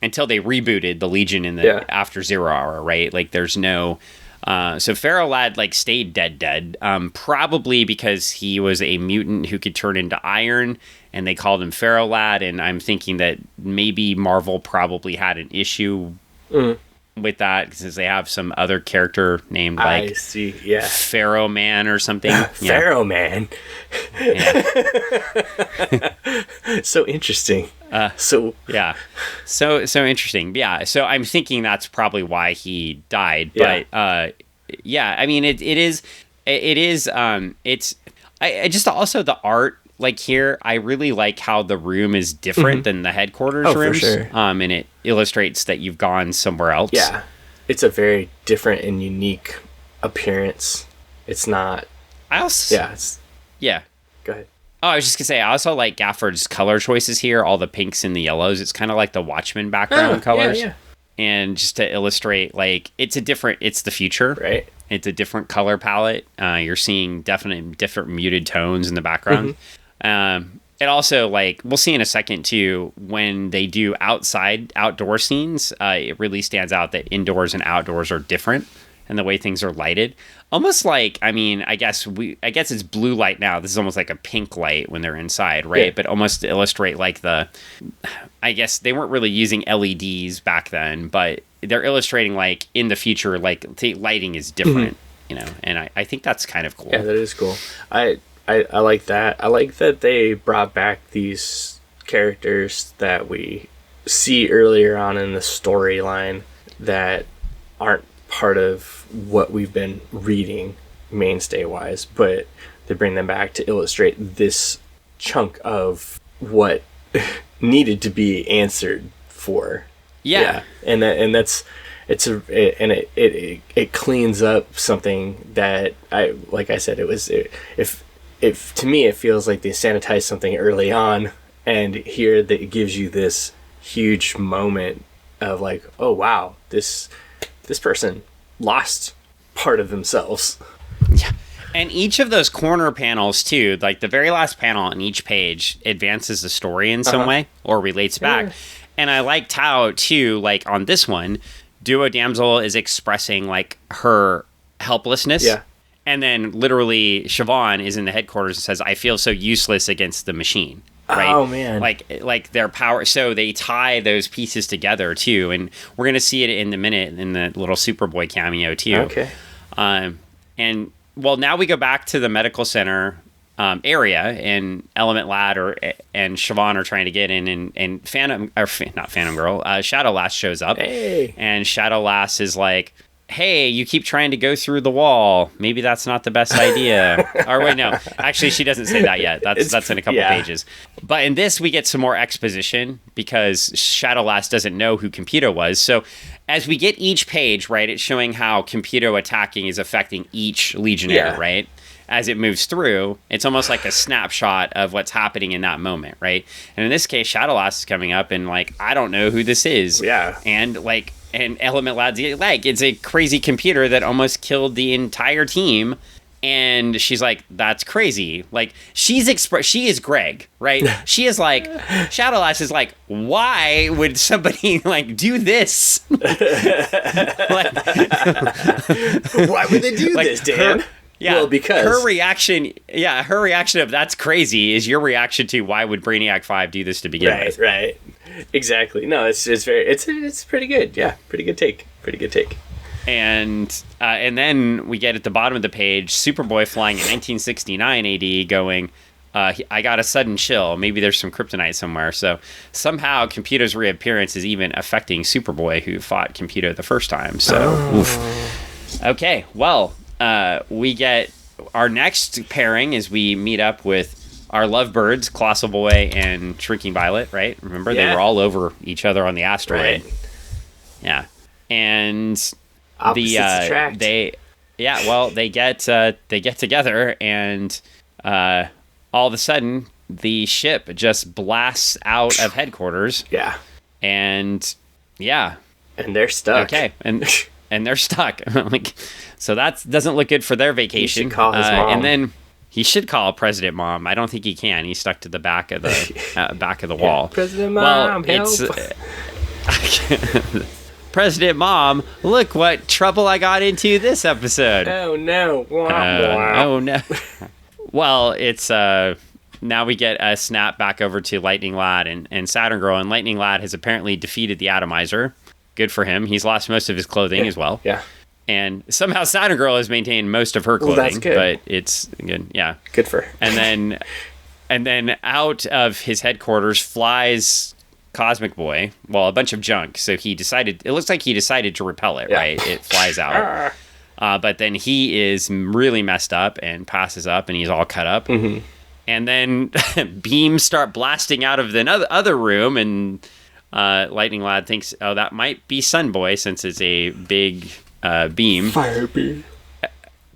they rebooted the Legion in the after 0 Hour, right? There's no so Pharaoh Lad stayed dead, probably because he was a mutant who could turn into iron, and they called him Pharaoh Lad. And I'm thinking that maybe Marvel probably had an issue with that, since they have some other character named Pharaoh Man or something. Pharaoh Man. So interesting. So interesting. Yeah. So I'm thinking that's probably why he died. But I mean, it's I just also the art, like here, I really like how the room is different than the headquarters rooms. For sure. And it illustrates that you've gone somewhere else. Yeah. It's a very different and unique appearance. It's not... Yeah. Go ahead. Oh, I was just going to say, I also like Gafford's color choices here, all the pinks and the yellows. It's kind of like the Watchmen background colors. Yeah. And just to illustrate, like, it's the future. Right. It's a different color palette. You're seeing different muted tones in the background. It also, like, we'll see in a second, too, when they do outdoor scenes, it really stands out that indoors and outdoors are different and the way things are lighted. Almost like, I mean, I guess it's blue light now. This is almost like a pink light when they're inside, right? Yeah. But almost to illustrate, like, I guess they weren't really using LEDs back then, but they're illustrating, like, in the future, like, the lighting is different, you know? And I think that's kind of cool. Yeah, that is cool. I like that. I like that they brought back these characters that we see earlier on in the storyline that aren't part of what we've been reading mainstay-wise, but they bring them back to illustrate this chunk of what needed to be answered for. Yeah. And it cleans up something that like I said, if to me it feels like they sanitized something early on, and here that it gives you this huge moment of like, oh wow, this person lost part of themselves. Yeah. And each of those corner panels too, like the very last panel on each page advances the story in some way or relates back. And I liked how too, like on this one, Duo Damsel is expressing like her helplessness. Yeah. And then literally Siobhan is in the headquarters and says, I feel so useless against the machine. Right? Oh man. Like their power. So they tie those pieces together too. And we're going to see it in a minute in the little Superboy cameo too. Okay. And well, now we go back to the medical center area, and Element Lad and Siobhan are trying to get in, and not Phantom Girl, Shadow Lass shows up. Hey. And Shadow Lass is like, hey, you keep trying to go through the wall. Maybe that's not the best idea. Or wait, no. Actually, she doesn't say that yet. That's in a couple pages. But in this, we get some more exposition because Shadow Lass doesn't know who Computo was. So as we get each page, right, it's showing how Computo attacking is affecting each Legionnaire, right? As it moves through, it's almost like a snapshot of what's happening in that moment, right? And in this case, Shadow Lass is coming up and like, I don't know who this is. Yeah. And Element Lad's like, it's a crazy computer that almost killed the entire team. And she's like, that's crazy. Like, she is Greg, right? She is like, Shadow Lass is like, why would somebody like do this? Why would they do this, Dan? Well, because her reaction of that's crazy is your reaction to why would Brainiac 5 do this to begin with? Right. Exactly. No, it's pretty good. Yeah, pretty good take. And then we get at the bottom of the page, Superboy flying in 1969 AD going, I got a sudden chill. Maybe there's some kryptonite somewhere. So somehow Computo's reappearance is even affecting Superboy, who fought Computo the first time. So, oof. Okay, well, we get our next pairing as we meet up with our lovebirds, Colossal Boy and Shrinking Violet, right? Remember, they were all over each other on the asteroid. Right. Yeah. And attract. They get together, and all of a sudden the ship just blasts out of headquarters. Yeah. And they're stuck. Okay. And they're stuck. Like, so that doesn't look good for their vacation. He should call his mom. And then he should call President Mom. I don't think he can. He's stuck to the back of the wall. President Mom, help. President Mom, look what trouble I got into this episode. Oh no! Oh no! Well, it's now we get a snap back over to Lightning Lad and Saturn Girl, and Lightning Lad has apparently defeated the Atomizer. Good for him. He's lost most of his clothing as well. Yeah. And somehow Saturn Girl has maintained most of her clothing. Well, that's good. But it's good. Yeah. Good for her. And then out of his headquarters flies Cosmic Boy. Well, a bunch of junk. So it looks like he decided to repel it, right? It flies out. But then he is really messed up and passes up, and he's all cut up. Mm-hmm. And then beams start blasting out of the other room, and Lightning Lad thinks, oh, that might be Sunboy, since it's a big beam. Fire beam.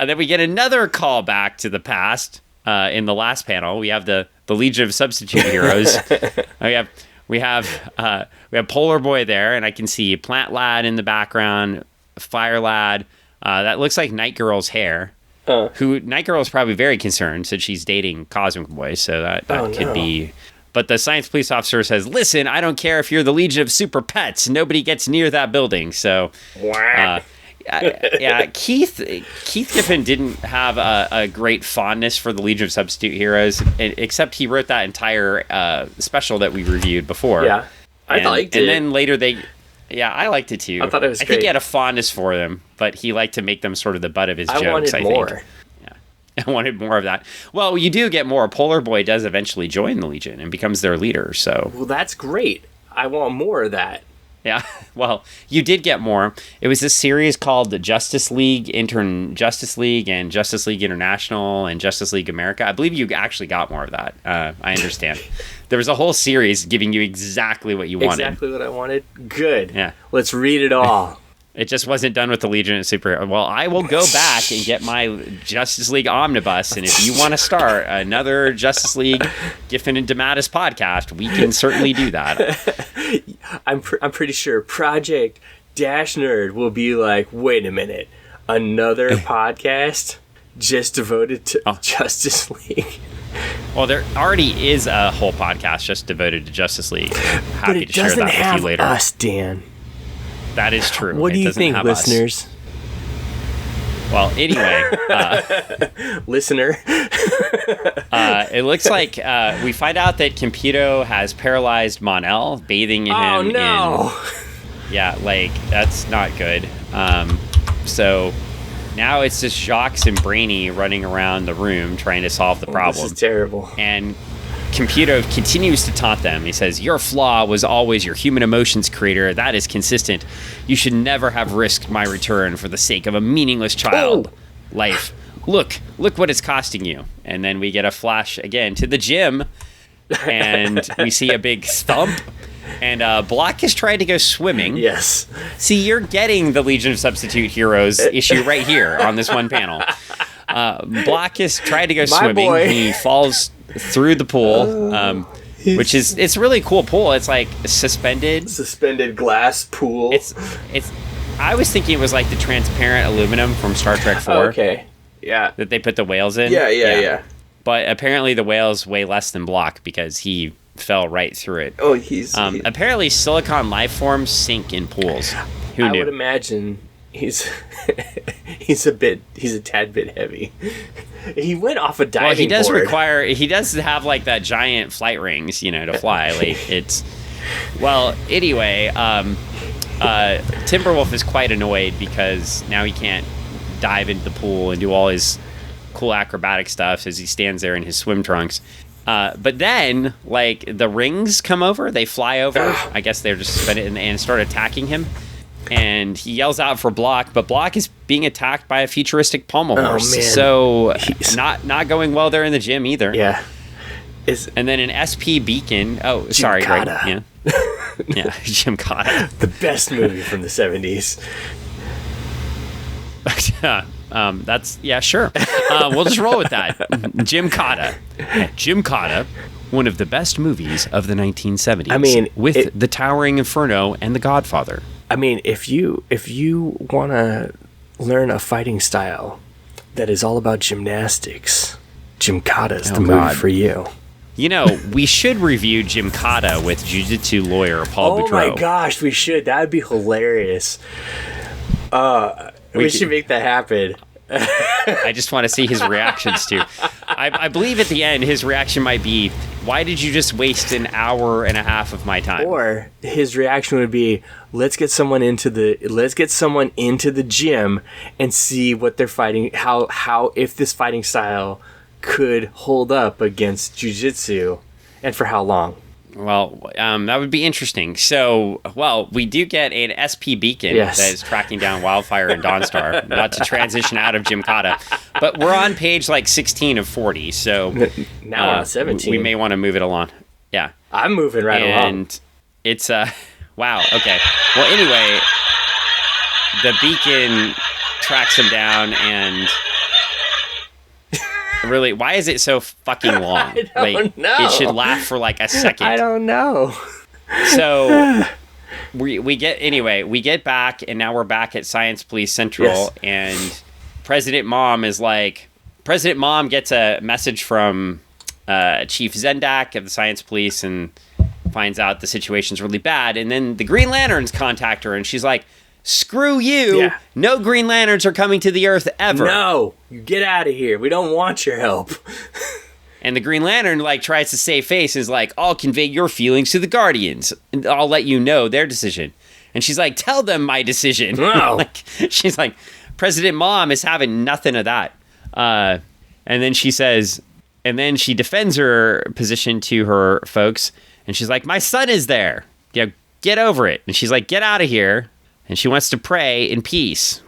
And then we get another call back to the past in the last panel. We have the Legion of Substitute Heroes. we have Polar Boy there, and I can see Plant Lad in the background, Fire Lad. That looks like Night Girl's hair. Who Night Girl is probably very concerned since she's dating Cosmic Boy, so that could be. But the science police officer says, "Listen, I don't care if you're the Legion of Super Pets. Nobody gets near that building." So, Keith Giffen didn't have a great fondness for the Legion of Substitute Heroes, except he wrote that entire special that we reviewed before. Yeah, I liked it. And then later I liked it too. I thought it was great. I think he had a fondness for them, but he liked to make them sort of the butt of his jokes. I wanted more. Yeah, I wanted more of that. Well, you do get more. Polar Boy does eventually join the Legion and becomes their leader. So, well, that's great. I want more of that. Yeah, well, you did get more. It was this series called the Justice League, Justice League, and Justice League International, and Justice League America. I believe you actually got more of that. I understand. There was a whole series giving you exactly what you wanted. Exactly what I wanted? Good. Yeah. Let's read it all. It just wasn't done with the Legion of Super. Well, I will go back and get my Justice League Omnibus, and if you want to start another Justice League Giffen and DeMatteis podcast, we can certainly do that. I'm pretty sure Project Dash Nerd will be like, wait a minute, another podcast just devoted to Justice League? Well, there already is a whole podcast just devoted to Justice League. Happy to share that with you later. Us, Dan. That is true. What do you think, listeners? Well, anyway, listener, it looks like we find out that Computo has paralyzed Mon-El, bathing him. Oh no! Yeah, like that's not good. So now it's just Jacques and Brainy running around the room trying to solve the problem. This is terrible. And Computo continues to taunt them. He says, "Your flaw was always your human emotions creator. That is consistent. You should never have risked my return for the sake of a meaningless child life. Look what it's costing you." And then we get a flash again to the gym, and we see a big thump. And Block is trying to go swimming. Yes. See, you're getting the Legion of Substitute Heroes issue right here on this one panel. Block is trying to go swimming. Boy. He falls through the pool, which is it's a really cool pool. It's like suspended glass pool. It's. I was thinking it was like the transparent aluminum from Star Trek 4. Okay. Yeah. That they put the whales in. Yeah. But apparently the whales weigh less than Block because he fell right through it. Oh, he's apparently silicon life forms sink in pools. Who knew? I would imagine he's a tad bit heavy. He went off a diving board. He does have like that giant flight rings, to fly. Like it's anyway, Timberwolf is quite annoyed because now he can't dive into the pool and do all his cool acrobatic stuff as he stands there in his swim trunks. But then, like, the rings come over, they fly over. I guess they're just suspended and start attacking him. And he yells out for Block, but Block is being attacked by a futuristic pommel horse. Man. So not going well there in the gym either. Yeah. And then an SP Beacon. Oh, sorry, Greg. Yeah. Yeah, Gymkata. The best movie from the 70s. Sure. We'll just roll with that. Gymkata. Gymkata, one of the best movies of the 1970s. I mean, with The Towering Inferno and The Godfather. I mean, if you want to learn a fighting style that is all about gymnastics, Gymkata is the movie for you. We should review Gymkata with jiu-jitsu lawyer Paul Boudreaux. Oh my gosh, we should. That would be hilarious. We should make that happen. I just want to see his reactions too. I believe at the end his reaction might be, "Why did you just waste an hour and a half of my time?" Or his reaction would be, let's get someone into the gym and see what they're fighting, how if this fighting style could hold up against jiu-jitsu, and for how long. Well, that would be interesting. So, well, we do get an SP beacon that is tracking down Wildfire and Dawnstar. Not to transition out of Gymkata, but we're on page like 16 of 40. So now on 17. We may want to move it along. Yeah, I'm moving along. And it's wow. Okay. Well, anyway, the beacon tracks him down and. Really, why is it so fucking long? I don't know. It should last for like a second. I don't know. So we get back, and now we're back at Science Police Central, and President Mom gets a message from Chief Zendak of the Science Police and finds out the situation's really bad, and then the Green Lanterns contact her, and she's like, screw you. Yeah. No Green Lanterns are coming to the Earth ever. No, you get out of here. We don't want your help. And the Green Lantern tries to save face and is like, I'll convey your feelings to the Guardians and I'll let you know their decision. And she's like, tell them my decision. No. She's like, President Mom is having nothing of that. And then she says, and then she defends her position to her folks. And she's like, my son is there. Yeah, get over it. And she's like, get out of here. And she wants to pray in peace.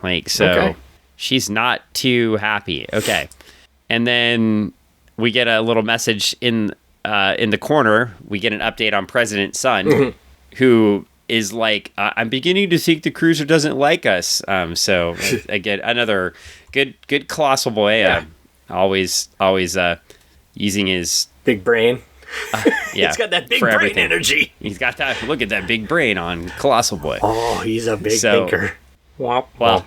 She's not too happy. Okay. And then we get a little message in the corner. We get an update on President Sun, who is like, I'm beginning to think the cruiser doesn't like us. So again, another good Colossal Boy. Always using his big brain. He's got that big brain everything. Energy. He's got that. Look at that big brain on Colossal Boy. Oh, he's a big thinker. Womp, well,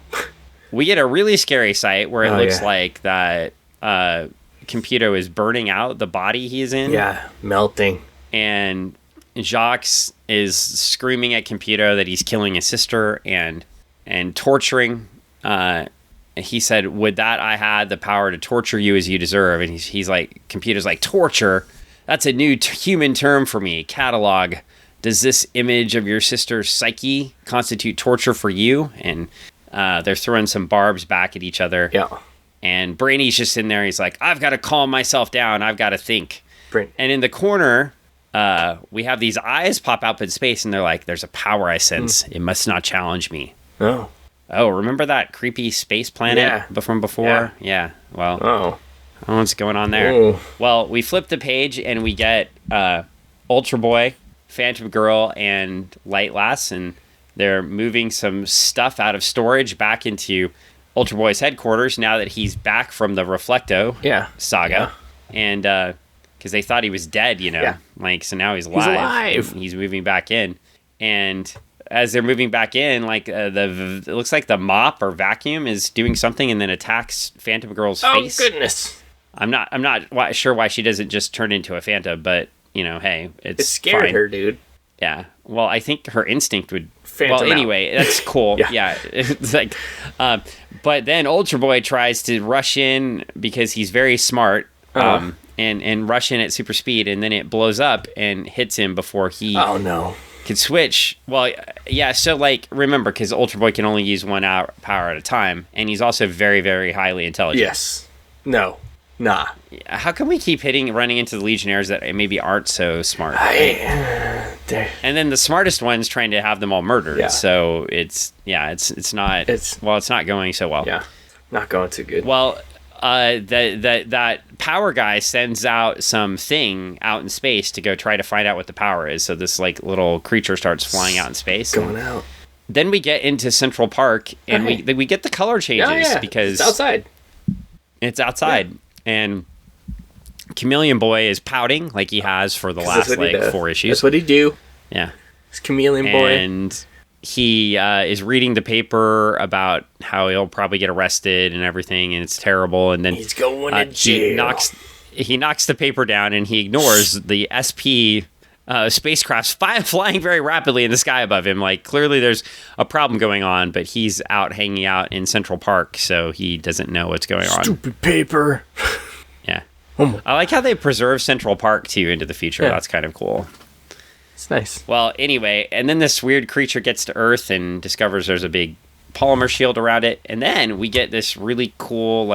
we get a really scary sight where it looks like that Computo is burning out the body he's in. Yeah, melting. And Jacques is screaming at Computo that he's killing his sister and torturing. He said, would that I had the power to torture you as you deserve. And he's like, Computo's like, torture? That's a new human term for me. Catalog. Does this image of your sister's psyche constitute torture for you? And they're throwing some barbs back at each other. Yeah. And Brainy's just in there. He's like, I've got to calm myself down. I've got to think. And in the corner, we have these eyes pop up in space, and they're like, there's a power I sense. It must not challenge me. Oh, remember that creepy space planet from before? Yeah. Well, I don't know what's going on there. Oh. Well, we flip the page, and we get Ultra Boy, Phantom Girl, and Light Lass, and they're moving some stuff out of storage back into Ultra Boy's headquarters now that he's back from the Reflecto saga. And because they thought he was dead, so now he's alive. He's moving back in. And as they're moving back in, it looks like the mop or vacuum is doing something and then attacks Phantom Girl's face. Oh, goodness. I'm not sure why she doesn't just turn into a Phanta, but, hey, it scared fine. her, dude. Yeah. Well, I think her instinct would... Phantom anyway, that's cool. Yeah. It's like... but then Ultra Boy tries to rush in because he's very smart and rush in at super speed, and then it blows up and hits him before he... Oh, no. Can switch. Well, yeah, so, remember, because Ultra Boy can only use one power at a time, and he's also very, very highly intelligent. Yes. No. Nah. How come we keep running into the Legionnaires that maybe aren't so smart? And then the smartest one's trying to have them all murdered. Yeah. So it's not going so well. Yeah. Not going too good. Well, that power guy sends out something out in space to go try to find out what the power is. So this little creature starts flying out in space. Going out. Then we get into Central Park and we get the color changes because it's outside. It's outside. Yeah. And Chameleon Boy is pouting like he has for the last 4 issues. That's what he do. Yeah. It's Chameleon Boy. And he is reading the paper about how he'll probably get arrested and everything, and it's terrible. And then he's going to jail. He knocks the paper down, and he ignores the SP spacecrafts flying very rapidly in the sky above him. Clearly there's a problem going on, but he's out hanging out in Central Park, so he doesn't know what's going on. Stupid paper. Yeah. I like how they preserve Central Park, too, into the future. Yeah. That's kind of cool. It's nice. Well, anyway, and then this weird creature gets to Earth and discovers there's a big polymer shield around it, and then we get this really cool,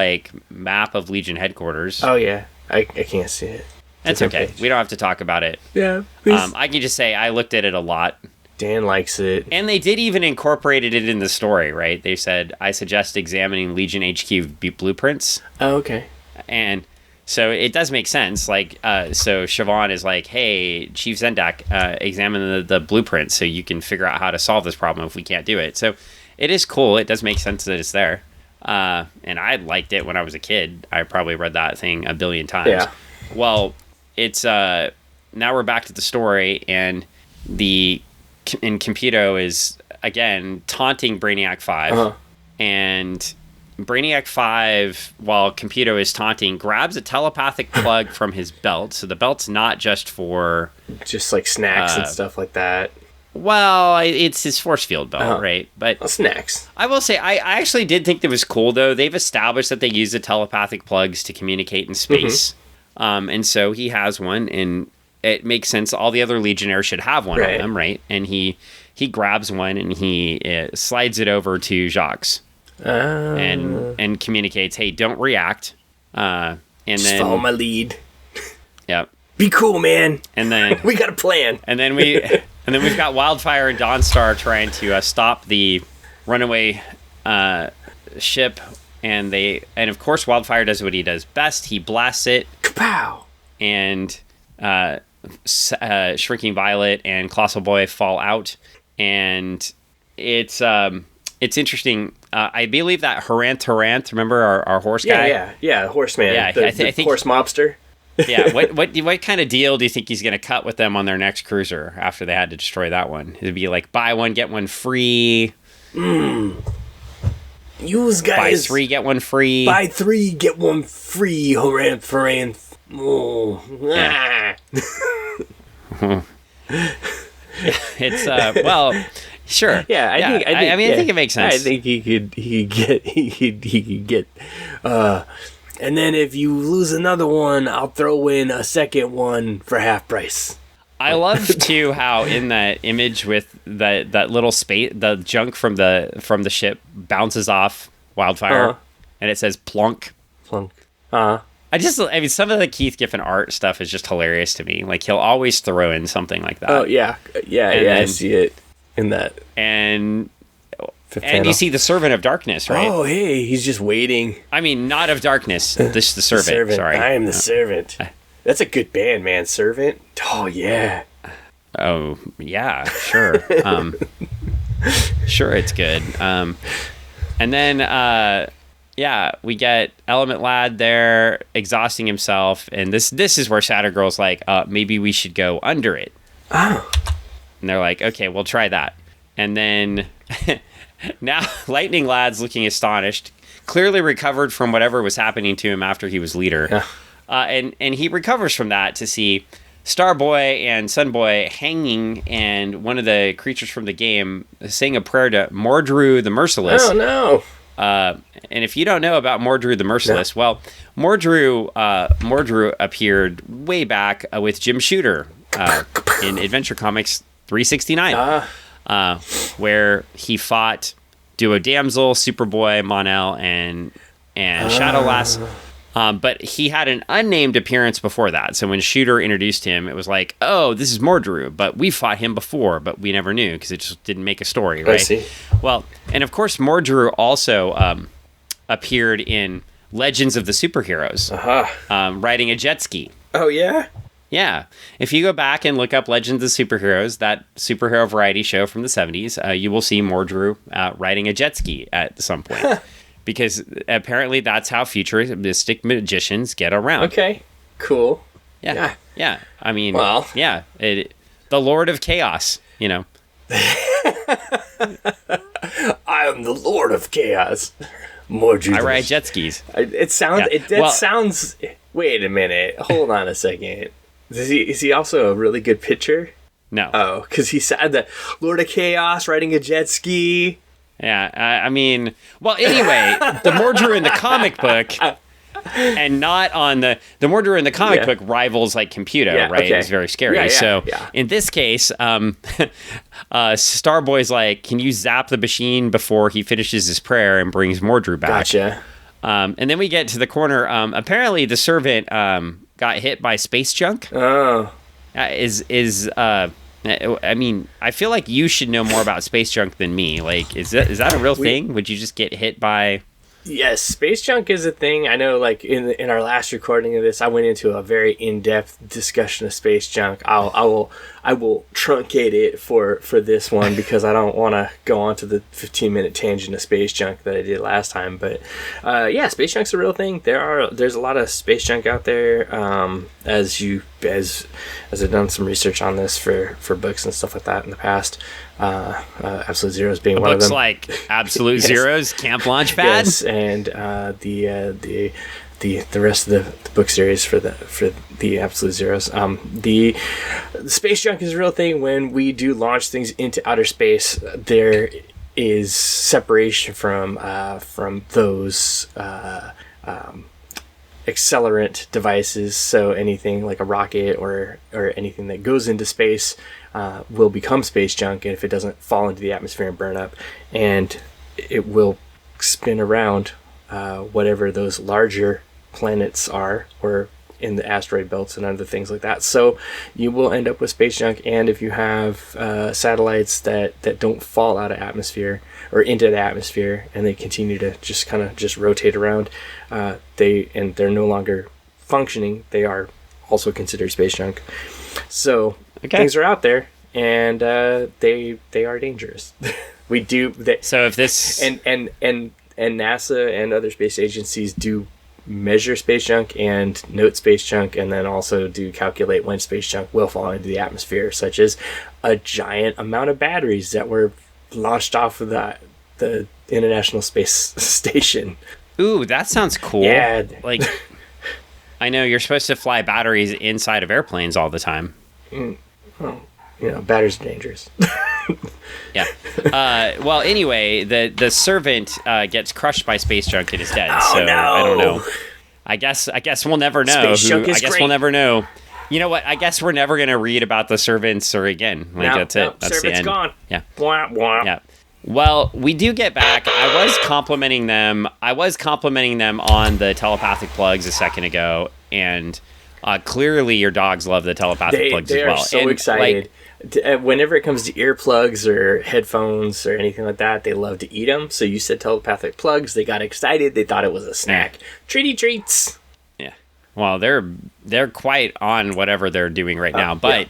map of Legion headquarters. Oh, yeah. I can't see it. That's okay. We don't have to talk about it. Yeah. I can just say I looked at it a lot. Dan likes it. And they did even incorporate it in the story, right? They said, I suggest examining Legion HQ blueprints. Oh, okay. And so it does make sense. Like, so Siobhan is like, hey, Chief Zendak, examine the blueprints so you can figure out how to solve this problem if we can't do it. So it is cool. It does make sense that it's there. And I liked it when I was a kid. I probably read that thing a billion times. Yeah. Well, it's now we're back to the story, and Computo is again taunting Brainiac 5, and Brainiac 5, while Computo is taunting, grabs a telepathic plug from his belt. So the belt's not just for just like snacks and stuff like that. Well, it's his force field belt, right? But snacks. I will say, I actually did think that was cool, though. They've established that they use the telepathic plugs to communicate in space. And so he has one, and it makes sense. All the other Legionnaires should have one of them, right? And he grabs one, and he slides it over to Jacques. And communicates, hey, don't react. And just follow my lead. Yep. Be cool, man. And then we got a plan. And then we've got Wildfire and Dawnstar trying to stop the runaway ship, and of course Wildfire does what he does best. He blasts it. Kapow! And Shrinking Violet and Colossal Boy fall out, and it's interesting. I believe that Haranth, remember our horse guy? Yeah, horseman. Yeah, I think horse mobster. Yeah, what kind of deal do you think he's going to cut with them on their next cruiser after they had to destroy that one? It'd be like buy one get one free. Use guys. Buy 3 get one free. Buy 3 get one free. Haranth. Oh. Yeah. It's well, sure. Yeah, I think it makes sense. I think he could get. And then if you lose another one, I'll throw in a second one for half price. I love too how in that image with that little space, the junk from the ship bounces off Wildfire, and it says plunk. Plunk. I mean, some of the Keith Giffen art stuff is just hilarious to me. Like he'll always throw in something like that. Oh yeah, I see it in that. And you see the Servant of Darkness, right? Oh, hey, he's just waiting. I mean, not of Darkness. This the Servant. Sorry, I am the Servant. That's a good band, man. Servant. Oh yeah. Oh yeah, sure. Sure, it's good. And then we get Element Lad there exhausting himself, and this is where Shadow Girl's like, maybe we should go under it. Oh. And they're like, okay, we'll try that. And then now Lightning Lad's looking astonished, clearly recovered from whatever was happening to him after he was leader. Yeah. And he recovers from that to see Starboy and Sunboy hanging, and one of the creatures from the game saying a prayer to Mordru the Merciless. Oh, no. And if you don't know about Mordru the Merciless, well, Mordru appeared way back with Jim Shooter in Adventure Comics 369, where he fought Duo Damsel, Superboy, Mon-El, and Shadowlass. But he had an unnamed appearance before that. So when Shooter introduced him, it was like, oh, this is Mordru, but we fought him before, but we never knew because it just didn't make a story, right? I see. Well, and of course, Mordru also appeared in Legends of the Superheroes, riding a jet ski. Oh, yeah? Yeah. If you go back and look up Legends of Superheroes, that superhero variety show from the 70s, you will see Mordru riding a jet ski at some point. Because apparently that's how futuristic magicians get around. Okay, cool. Yeah. I mean, well, yeah, the Lord of Chaos, you know. I am the Lord of Chaos. Mordru. I ride jet skis. It sounds. Wait a minute. Hold on a second. Is he also a really good pitcher? No. Oh, because he said that Lord of Chaos riding a jet ski. Yeah, I mean, well, anyway, the Mordru in the comic book, and not on the Mordru in the comic book rivals like Computo, right? Okay. It's very scary. So in this case, Starboy's like, can you zap the machine before he finishes his prayer and brings Mordru back? Gotcha. And then we get to the corner. Apparently, the servant got hit by space junk? Oh. I mean, I feel like you should know more about space junk than me. Like, is that a real thing? Would you just get hit by... Yes, space junk is a thing. I know, like, in our last recording of this, I went into a very in-depth discussion of space junk. I will truncate it for this one because I don't want to go on to the 15-minute tangent of space junk that I did last time. But yeah, space junk's a real thing. There's a lot of space junk out there. As I've done some research on this for books and stuff like that in the past. Absolute Zeros being one of them. Books like Absolute Yes. Zeros, Camp Launchpad. Yes, and the rest of the book series for the Absolute Zeros. The space junk is a real thing. When we do launch things into outer space, there is separation from those accelerant devices. So anything like a rocket or anything that goes into space will become space junk, and if it doesn't fall into the atmosphere and burn up, and it will spin around whatever those larger planets are, or in the asteroid belts and other things like that. So you will end up with space junk. And if you have satellites that don't fall out of atmosphere or into the atmosphere, and they continue to just rotate around, they're no longer functioning, they are also considered space junk. So things are out there, and they are dangerous. We do that. So if this and NASA and other space agencies do measure space junk and note space junk, and then also do calculate when space junk will fall into the atmosphere, such as a giant amount of batteries that were launched off of the International Space Station. Ooh, that sounds cool. Yeah. Like, I know you're supposed to fly batteries inside of airplanes all the time. Well, batteries are dangerous. Yeah. Well, anyway, the servant gets crushed by space junk and is dead. Oh, so no. I don't know. I guess we'll never know. We'll never know. You know what? I guess we're never gonna read about the servants or again. Like that's it. That's servant's the end. Gone. Yeah. Blah, blah. Yeah. Well, we do get back. I was complimenting them on the telepathic plugs a second ago, and clearly your dogs love the telepathic plugs as well. They are so excited. Whenever it comes to earplugs or headphones or anything like that, they love to eat them. So you said telepathic plugs. They got excited. They thought it was a snack. Treaty treats. Yeah. Well, they're quite on whatever they're doing right now. But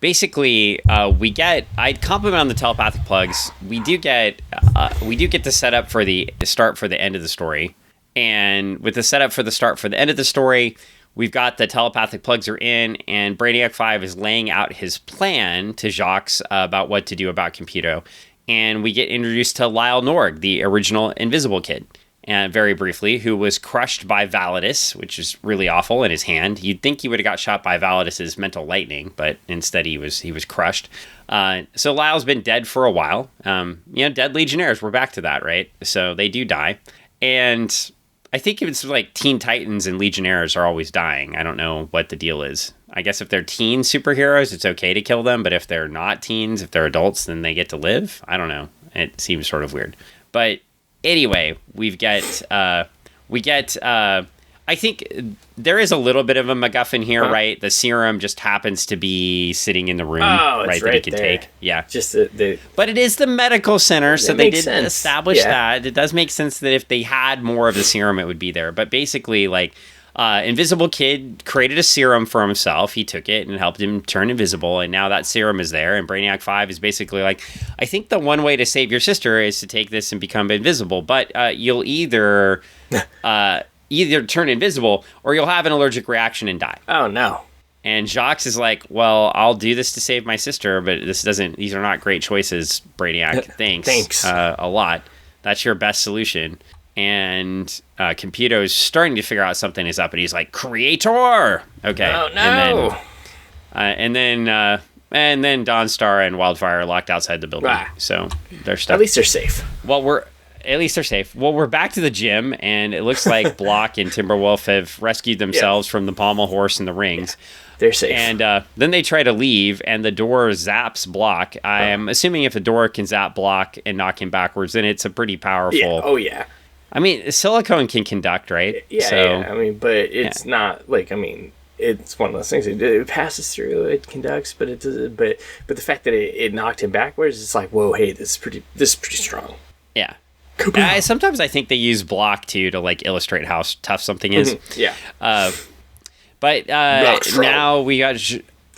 basically, I'd compliment on the telepathic plugs. We do get the setup for the start for the end of the story. And with the setup for the start for the end of the story, we've got the telepathic plugs are in, and Brainiac 5 is laying out his plan to Jacques about what to do about Computo. And we get introduced to Lyle Norg, the original Invisible Kid, and very briefly, who was crushed by Validus, which is really awful, in his hand. You'd think he would have got shot by Validus's mental lightning, but instead he was crushed. So Lyle's been dead for a while. Dead Legionnaires, we're back to that, right? So they do die. And I think it's like Teen Titans and Legionnaires are always dying. I don't know what the deal is. I guess if they're teen superheroes, it's okay to kill them. But if they're not teens, if they're adults, then they get to live. I don't know. It seems sort of weird. But anyway, we get I think there is a little bit of a MacGuffin here, right? The serum just happens to be sitting in the room, right? That he can take. Yeah. Just but it is the medical center, so they did establish that. It does make sense that if they had more of the serum, it would be there. But basically, like, Invisible Kid created a serum for himself. He took it and helped him turn invisible, and now that serum is there. And Brainiac 5 is basically like, I think the one way to save your sister is to take this and become invisible. But you'll either turn invisible or you'll have an allergic reaction and die. Oh, no. And Jacques is like, well, I'll do this to save my sister, but these are not great choices, Brainiac. Thanks. A lot. That's your best solution. And Computo is starting to figure out something is up, and he's like, Creator! Okay. Oh, no. And then Dawnstar and Wildfire are locked outside the building. So they're stuck. At least they're safe. At least they're safe. Well, we're back to the gym, and it looks like Block and Timberwolf have rescued themselves from the pommel horse and the rings. Yeah, they're safe. And then they try to leave, and the door zaps Block. I am assuming if a door can zap Block and knock him backwards, then it's a pretty powerful... Yeah. Oh, yeah. I mean, silicone can conduct, right? Yeah. I mean, but it's not like, I mean, it's one of those things. It passes through, it conducts, but it does. But the fact that it knocked him backwards, it's like, whoa, hey, this is pretty strong. Yeah. Sometimes I think they use block too to like illustrate how tough something is. Yeah. But now we got,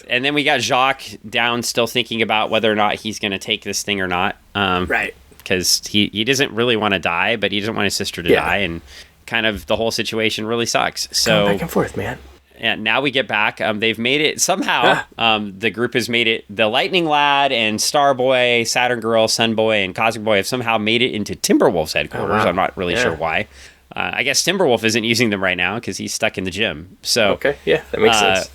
and then we got Jacques down, still thinking about whether or not he's going to take this thing or not. Right. Because he doesn't really want to die, but he doesn't want his sister to die, and kind of the whole situation really sucks. So going back and forth, man. Yeah, now we get back. They've made it somehow. The group has made it. The Lightning Lad and Starboy, Saturn Girl, Sunboy, and Cosmic Boy have somehow made it into Timberwolf's headquarters. Oh, wow. I'm not really sure why. I guess Timberwolf isn't using them right now because he's stuck in the gym. So okay, yeah, that makes sense.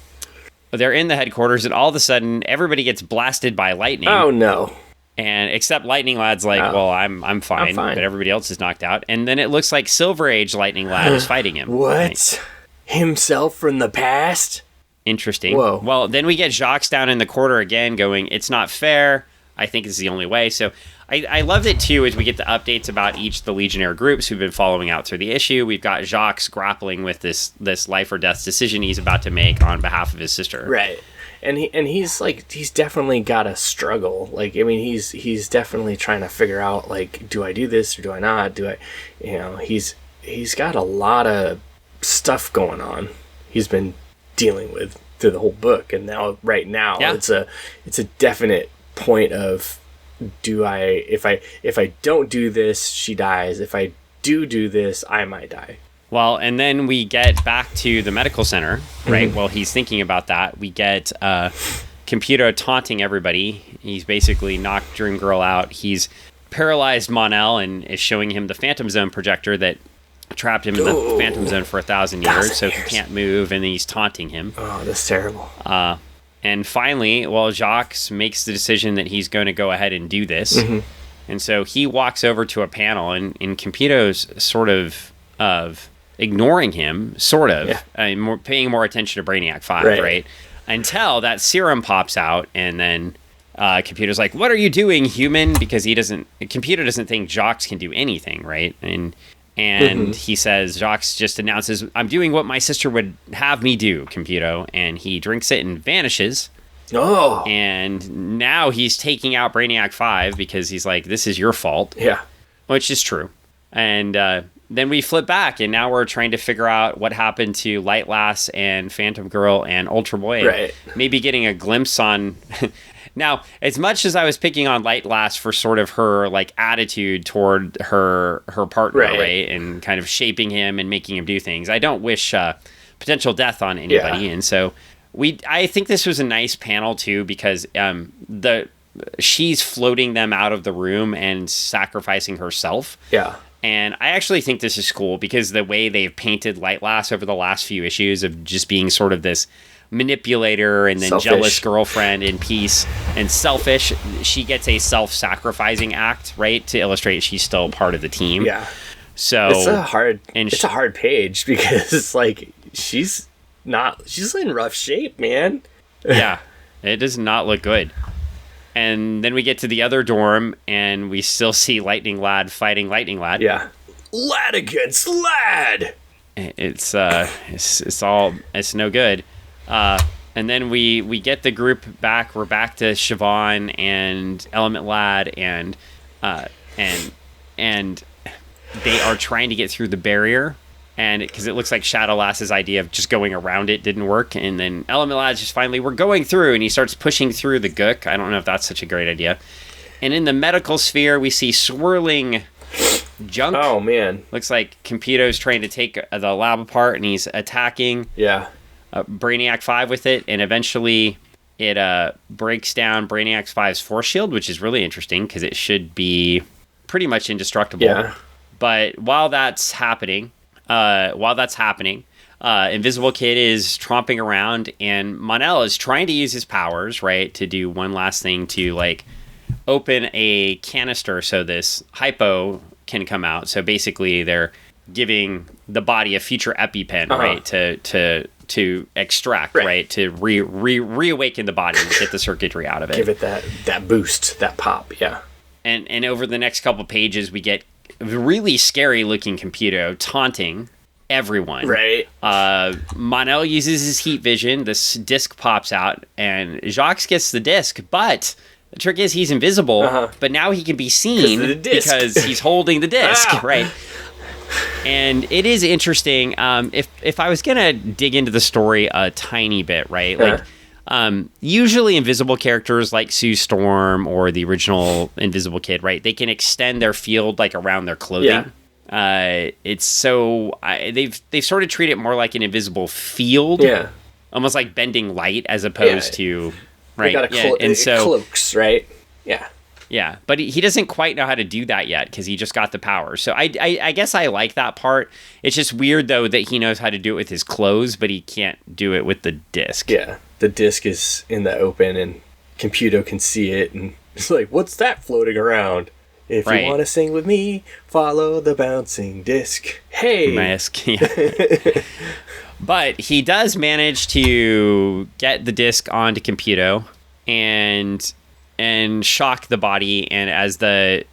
They're in the headquarters, and all of a sudden, everybody gets blasted by lightning. Oh no! And except Lightning Lad's like, well, I'm fine, but everybody else is knocked out. And then it looks like Silver Age Lightning Lad is fighting him. What? Right? Himself from the past? Interesting. Whoa. Well, then we get Jacques down in the corner again going, it's not fair. I think it's the only way. So I loved it, too, as we get the updates about each of the Legionnaire groups who've been following out through the issue. We've got Jacques grappling with this life or death decision he's about to make on behalf of his sister. Right. And he's definitely got a struggle. Like, I mean, he's definitely trying to figure out, like, do I do this or do I not? He's got a lot of stuff going on. He's been dealing with through the whole book, and right now it's a definite point of, if I don't do this, she dies. If I do this, I might die. Well, and then we get back to the medical center, right? While he's thinking about that, we get Computer taunting everybody. He's basically knocked Dream Girl out. He's paralyzed Mon-El and is showing him the Phantom Zone projector that trapped him in the Phantom Zone for 1,000 years, so he can't move, and then he's taunting him. Oh, that's terrible. And finally, Jacques makes the decision that he's going to go ahead and do this. And so he walks over to a panel, and Computo's sort of ignoring him, paying more attention to Brainiac 5, right? Until that serum pops out, and then Computer's like, what are you doing, human? Because Computer doesn't think Jacques can do anything, right? And he says, Jacques just announces, I'm doing what my sister would have me do, Computo. And he drinks it and vanishes. Oh. And now he's taking out Brainiac 5 because he's like, this is your fault. Yeah. Which is true. And then we flip back, and now we're trying to figure out what happened to Light Lass and Phantom Girl and Ultra Boy. Right. Maybe getting a glimpse on... Now, as much as I was picking on Light Lass for sort of her like attitude toward her partner, right, and kind of shaping him and making him do things, I don't wish potential death on anybody. And so I think this was a nice panel too, because she's floating them out of the room and sacrificing herself. Yeah. And I actually think this is cool because the way they've painted Light Lass over the last few issues of just being sort of this manipulator and then selfish, jealous girlfriend in peace, and selfish, she gets a self-sacrificing act, right, to illustrate she's still part of the team. Yeah. So it's a hard page because like she's in rough shape, man. Yeah. It does not look good. And then we get to the other dorm and we still see Lightning Lad fighting Lightning Lad. Yeah. Lad against lad. It's no good. And then we get the group back. We're back to Siobhan and Element Lad, and they are trying to get through the barrier, and because it looks like Shadow Lass's idea of just going around it didn't work, and then Element Lad's just finally, we're going through, and he starts pushing through the gook. I don't know if that's such a great idea. And in the medical sphere, we see swirling junk. Oh man, looks like Computo's trying to take the lab apart, and he's attacking. Yeah. Brainiac 5 with it, and eventually it breaks down Brainiac 5's force shield, which is really interesting because it should be pretty much indestructible. Yeah. But while that's happening, Invisible Kid is tromping around, and Mon-El is trying to use his powers, right, to do one last thing to like open a canister so this hypo can come out. So basically, they're giving the body a future EpiPen, right, to extract, right, to reawaken the body and get the circuitry out of it. Give it that boost, that pop, yeah. And over the next couple pages, we get really scary looking Computo taunting everyone. Right. Monel uses his heat vision. This disc pops out, and Jacques gets the disc, but the trick is he's invisible, but now he can be seen because he's holding the disc, right? And it is interesting. If I was going to dig into the story a tiny bit, right? Like, usually invisible characters like Sue Storm or the original Invisible Kid, right? They can extend their field like around their clothing. Yeah. It's so they've sort of treated it more like an invisible field, almost like bending light as opposed to right. And so cloaks, right? Yeah, but he doesn't quite know how to do that yet because he just got the power. So I guess I like that part. It's just weird though that he knows how to do it with his clothes, but he can't do it with the disc. Yeah, the disc is in the open, and Computo can see it, and it's like, what's that floating around? If you want to sing with me, follow the bouncing disc. Hey! Mask, yeah. But he does manage to get the disc onto Computo and shock the body, and as that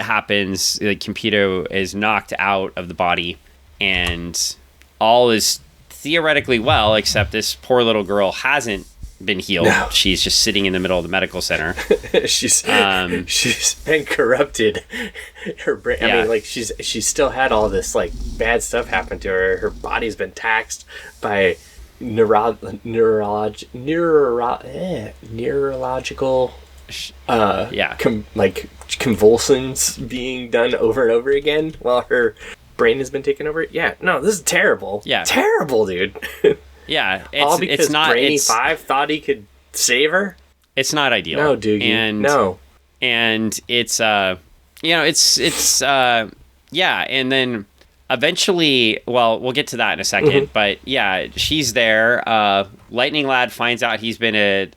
happens, the Computo is knocked out of the body, and all is theoretically well, except this poor little girl hasn't been healed. No. She's just sitting in the middle of the medical center. she's been corrupted. Her brain. I mean, like she's still had all this like bad stuff happen to her. Her body's been taxed by neurological convulsions being done over and over again while her brain has been taken over. Yeah, no, this is terrible. Yeah, terrible, dude. Yeah, all because Brainy 5 thought he could save her. It's not ideal. No, dude. And it's and then eventually, well, we'll get to that in a second. But yeah, she's there. Lightning Lad finds out he's been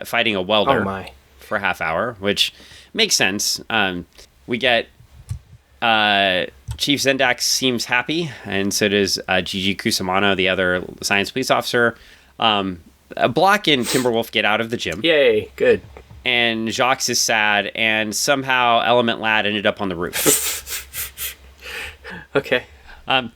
fighting a welder for a half hour, which makes sense. We get Chief Zendak seems happy, and so does Gigi Kusamano, the other science police officer. Block and Timberwolf get out of the gym. Yay, good. And Jacques is sad, and somehow Element Lad ended up on the roof. Okay. I'm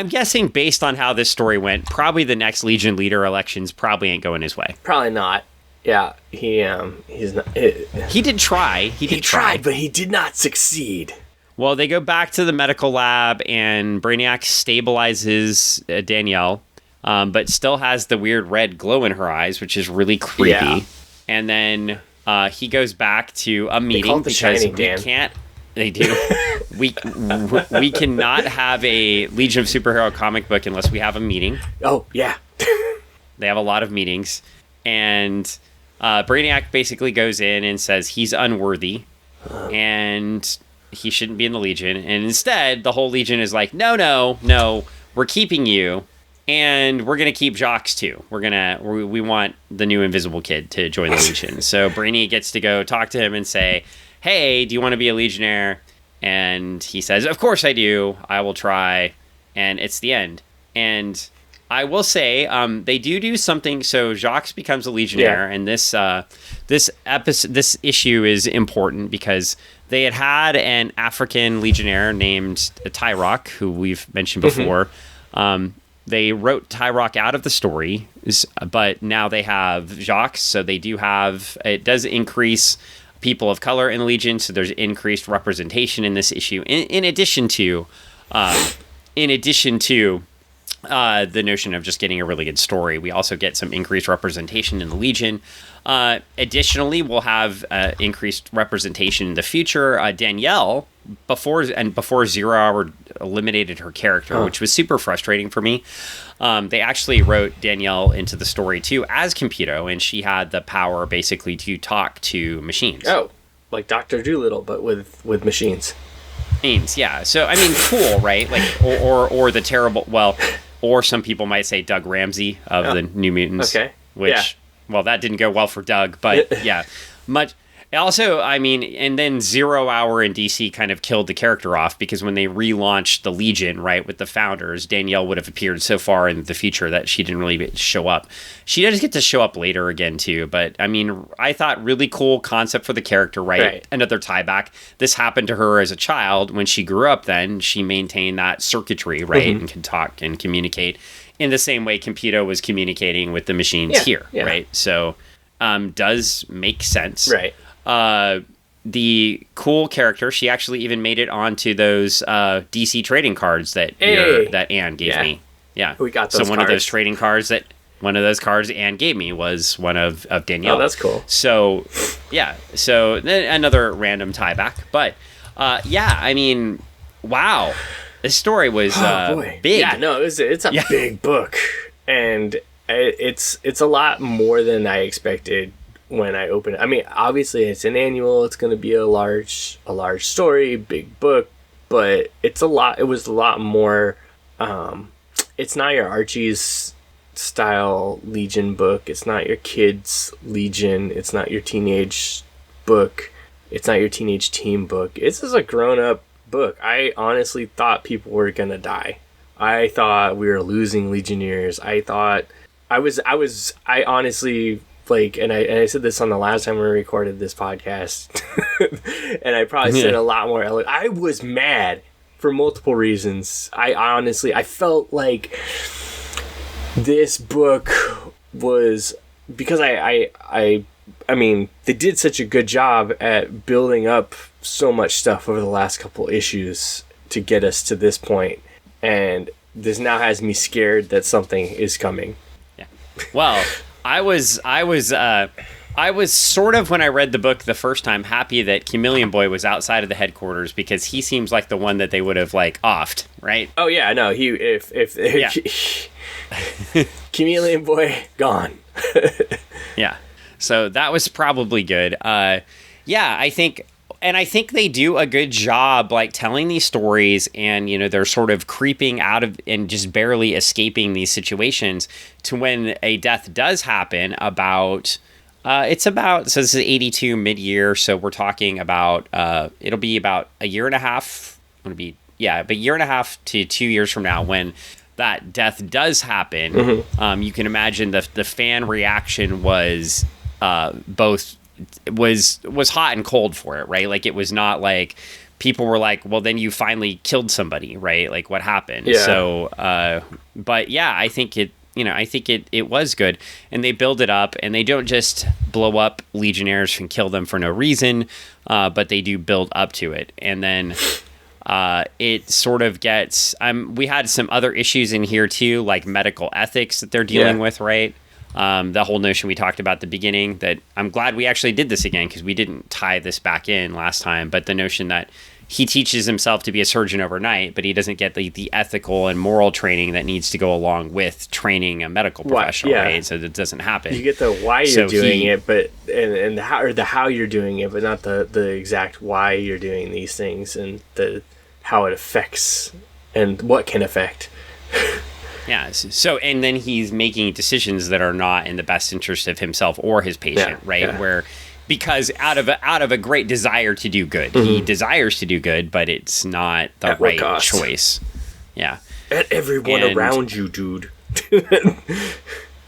guessing, based on how this story went, probably the next Legion leader elections probably ain't going his way. Probably not. Yeah, he's not. He did try. He tried, but he did not succeed. Well, they go back to the medical lab, and Brainiac stabilizes Danielle, but still has the weird red glow in her eyes, which is really creepy. Yeah. And then he goes back to a meeting because Shining, we can't. They do. we cannot have a Legion of Superhero comic book unless we have a meeting. Oh, yeah. They have a lot of meetings, and Brainiac basically goes in and says he's unworthy, and he shouldn't be in the Legion, and instead the whole Legion is like, no, we're keeping you, and we're gonna keep Jacques too. We want the new Invisible Kid to join the Legion. So Brainy gets to go talk to him and say, hey, do you want to be a Legionnaire? And he says, of course I do. I will try. And it's the end. And I will say, they do something. So Jacques becomes a Legionnaire, and this issue is important because they had an African Legionnaire named Tyrock, who we've mentioned before. They wrote Tyrock out of the story, but now they have Jacques, so it does increase people of color in the Legion, so there's increased representation in this issue. In addition to the notion of just getting a really good story, we also get some increased representation in the Legion. Additionally, we'll have increased representation in the future. Danielle, before 0 Hour eliminated her character, which was super frustrating for me. They actually wrote Danielle into the story too as Computo, and she had the power basically to talk to machines. Oh, like Dr. Dolittle, but with machines. Yeah. So I mean, cool, right? Like, or the terrible. Well, or some people might say Doug Ramsey of the New Mutants. Okay. Which, well, that didn't go well for Doug, but yeah, much. Also, I mean, and then 0 Hour in DC kind of killed the character off, because when they relaunched the Legion, right, with the founders, Danielle would have appeared so far in the future that she didn't really show up. She does get to show up later again, too. But, I mean, I thought really cool concept for the character, right? Another tie back. This happened to her as a child. When she grew up then, she maintained that circuitry, right, and could talk and communicate in the same way Computo was communicating with the machines here, right? So, does make sense. Right. The cool character, she actually even made it onto those DC trading cards that that Anne gave me. Yeah, we got those. So one of those trading cards Anne gave me was one of Danielle. Oh, that's cool. So yeah, so then another random tie back, but yeah, I mean, wow, this story was big. Yeah, no, it's a big book, and it's a lot more than I expected when I opened it. I mean, obviously it's an annual, it's going to be a large story, big book, but it was a lot more. It's not your Archie's style Legion book, it's not your kids Legion, it's not your teenage book, it's not your teenage teen book. This is a grown-up book. I honestly thought people were going to die. I thought we were losing Legionnaires. I honestly, like, and I said this on the last time we recorded this podcast, and I probably said a lot more. I was mad for multiple reasons. I felt like this book was, because I mean, they did such a good job at building up so much stuff over the last couple issues to get us to this point, and this now has me scared that something is coming. Yeah. Well, I was sort of, when I read the book the first time, happy that Chameleon Boy was outside of the headquarters, because he seems like the one that they would have, like, offed, right? Oh yeah, no, Chameleon Boy gone. Yeah. So that was probably good. Yeah, I think they do a good job, like, telling these stories, and, you know, they're sort of creeping out of and just barely escaping these situations to when a death does happen about, so this is 82 mid-year, so we're talking about, it'll be about a year and a half, but a year and a half to 2 years from now when that death does happen. Mm-hmm. You can imagine the fan reaction was was hot and cold for it, right? Like, it was not like people were like, well, then you finally killed somebody, right? Like, what happened? Yeah. So, but yeah, I think it was good, and they build it up, and they don't just blow up Legionnaires and kill them for no reason, but they do build up to it. And then it sort of gets, we had some other issues in here too, like medical ethics that they're dealing with, right? The whole notion we talked about at the beginning, that I'm glad we actually did this again, because we didn't tie this back in last time, but the notion that he teaches himself to be a surgeon overnight, but he doesn't get the ethical and moral training that needs to go along with training a medical professional, right? So that doesn't happen. You get the why you're doing it, but and the how you're doing it, but not the exact why you're doing these things, and the how it affects and what can affect. Yeah. So, and then he's making decisions that are not in the best interest of himself or his patient, right? Yeah. Where, because out of a great desire to do good, he desires to do good, but it's not the right choice. Yeah. At everyone around you, dude.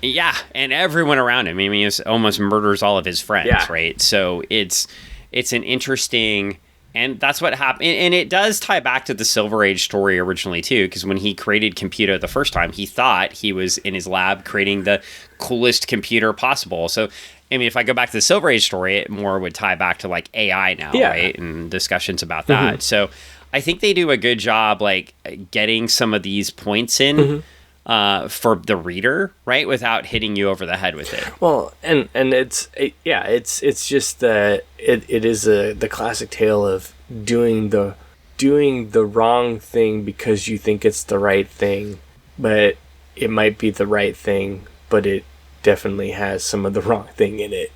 Yeah, and everyone around him. I mean, he almost murders all of his friends, right? So it's an interesting. And that's what happened. And it does tie back to the Silver Age story originally, too, because when he created Computer the first time, he thought he was in his lab creating the coolest computer possible. So, I mean, if I go back to the Silver Age story, it more would tie back to, like, AI now, right? And discussions about that. Mm-hmm. So I think they do a good job, like, getting some of these points in for the reader, right? Without hitting you over the head with it. Well, and it's just that it is the classic tale of doing the wrong thing because you think it's the right thing, but it might be the right thing, but it definitely has some of the wrong thing in it.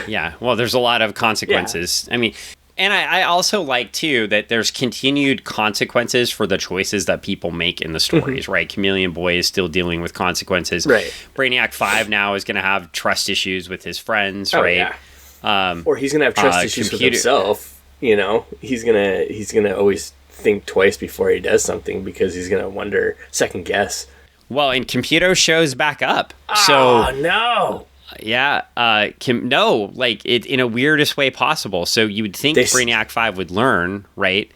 Yeah, well, there's a lot of consequences. Yeah. I mean, and I also like, too, that there's continued consequences for the choices that people make in the stories, right? Chameleon Boy is still dealing with consequences. Right. Brainiac 5 now is going to have trust issues with his friends, right? Yeah. Or he's gonna have trust issues with himself. You know, he's gonna always think twice before he does something because he's gonna wonder, second guess. Well, and Computo shows back up. Oh, no. Yeah, like it in a weirdest way possible. So you would think Brainiac 5 would learn, right?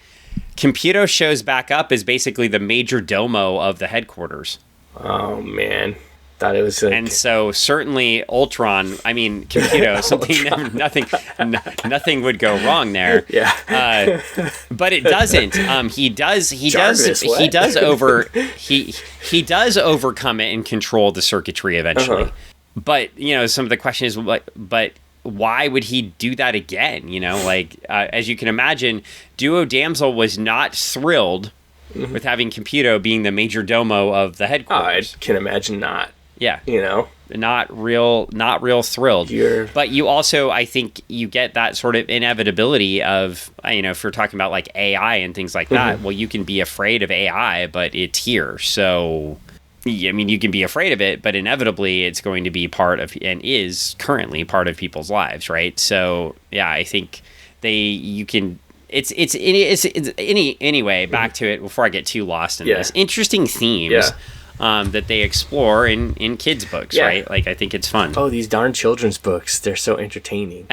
Computo shows back up as basically the major domo of the headquarters. Oh man, thought it was. And so certainly Ultron. I mean, Computo. Nothing would go wrong there. Yeah, but it doesn't. He does overcome it and control the circuitry eventually. Uh-huh. But, some of the question is, but why would he do that again? As you can imagine, Duo Damsel was not thrilled with having Computo being the major domo of the headquarters. I can imagine not. Yeah. Not real thrilled. But you also, I think, you get that sort of inevitability of, if you're talking about like AI and things like that, well, you can be afraid of AI, but it's here. So... I mean, you can be afraid of it, but inevitably it's going to be part of, and is currently part of people's lives, right? So, yeah, I think anyway, back to it before I get too lost in this. Interesting themes that they explore in kids' books, right? Like, I think it's fun. Oh, these darn children's books, they're so entertaining.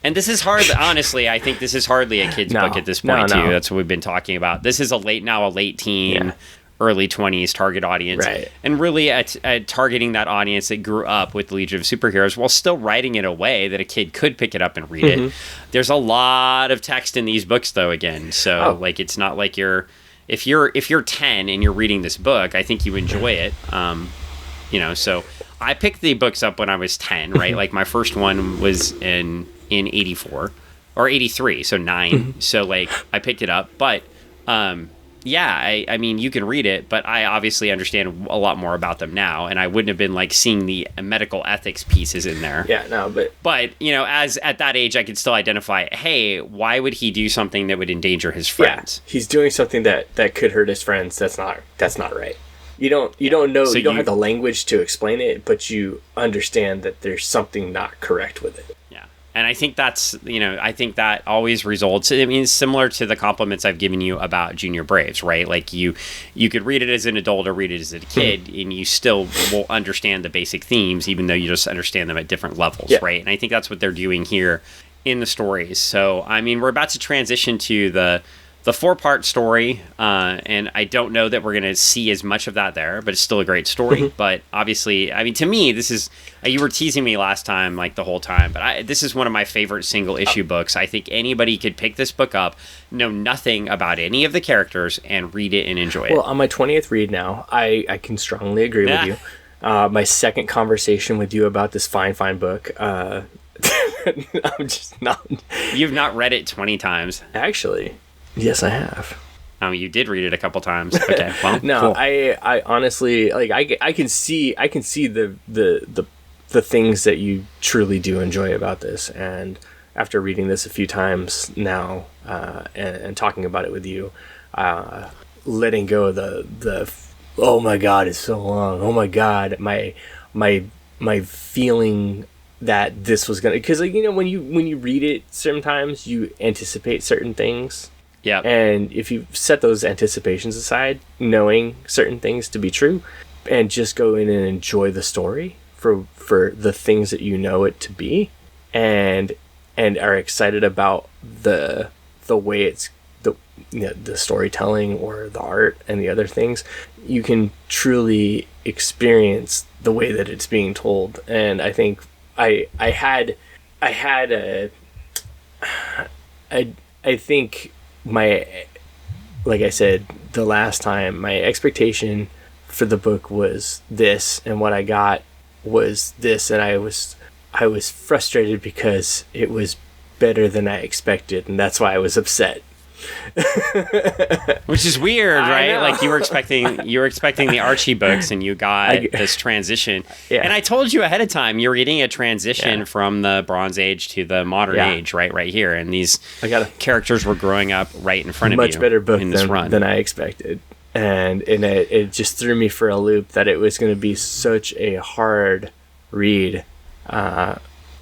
And this is hard, honestly, I think this is hardly a kid's book at this point, too. That's what we've been talking about. This is a late teen... early 20s target audience, right? And really at targeting that audience that grew up with the Legion of Superheroes while still writing it a way that a kid could pick it up and read it. There's a lot of text in these books, though. Again, so like it's not like if you're 10 and you're reading this book, I think you enjoy it. So I picked the books up when I was 10, right? Like my first one was in 84 or 83, so 9. So like I picked it up, but. I mean, you can read it, but I obviously understand a lot more about them now, and I wouldn't have been like seeing the medical ethics pieces in there. Yeah, no, but as at that age, I could still identify, hey, why would he do something that would endanger his friends? Yeah, he's doing something that could hurt his friends. That's not right. You don't know. So you don't have the language to explain it, but you understand that there's something not correct with it. And I think that's, I think that always results, I mean, similar to the compliments I've given you about Junior Braves, right? Like you could read it as an adult or read it as a kid, and you still will understand the basic themes, even though you just understand them at different levels, right? And I think that's what they're doing here in the stories. So, I mean, we're about to transition to the 4-part story, and I don't know that we're going to see as much of that there, but it's still a great story. But obviously, I mean, to me, this is, you were teasing me last time, like the whole time, but this is one of my favorite single issue books. I think anybody could pick this book up, know nothing about any of the characters, and read it and enjoy it. Well, on my 20th read now, I can strongly agree with you. My second conversation with you about this fine book, I'm just not... You've not read it 20 times. Actually... Yes, I have. Oh, you did read it a couple times. Okay, well, no, cool. I honestly like. I can see the things that you truly do enjoy about this, and after reading this a few times now, and talking about it with you, letting go of the oh my god, it's so long. Oh my god, my feeling that this was gonna, because like, when you read it, sometimes you anticipate certain things. Yeah. And if you set those anticipations aside, knowing certain things to be true, and just go in and enjoy the story for the things that you know it to be, and are excited about the way it's the storytelling or the art and the other things, you can truly experience the way that it's being told. And I think I think like I said the last time, my expectation for the book was this, and what I got was this, and I was frustrated because it was better than I expected, and that's why I was upset. Which is weird, right? Like you were expecting the Archie books, and you got this transition. Yeah. And I told you ahead of time you were getting a transition from the Bronze Age to the modern age, right here. And these characters were growing up right in front of you. Much better book in this run than I expected, and it just threw me for a loop that it was going to be such a hard read.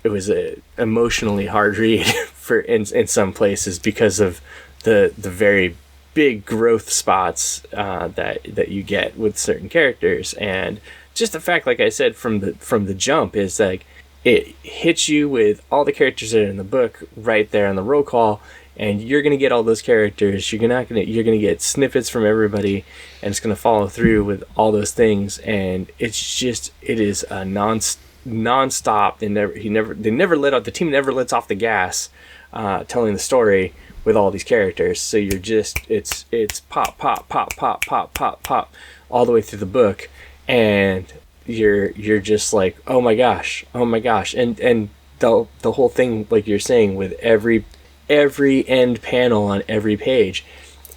It a emotionally hard read for in some places because of the very big growth spots that you get with certain characters, and just the fact, like I said, from the jump, is like it hits you with all the characters that are in the book right there on the roll call, and you're gonna get all those characters. You're gonna get snippets from everybody, and it's gonna follow through with all those things. And it is a non-stop. The team never lets off the gas, telling the story with all these characters. So you're just it's pop pop pop pop pop pop pop all the way through the book, and you're just like, oh my gosh, and the whole thing, like you're saying, with every end panel on every page,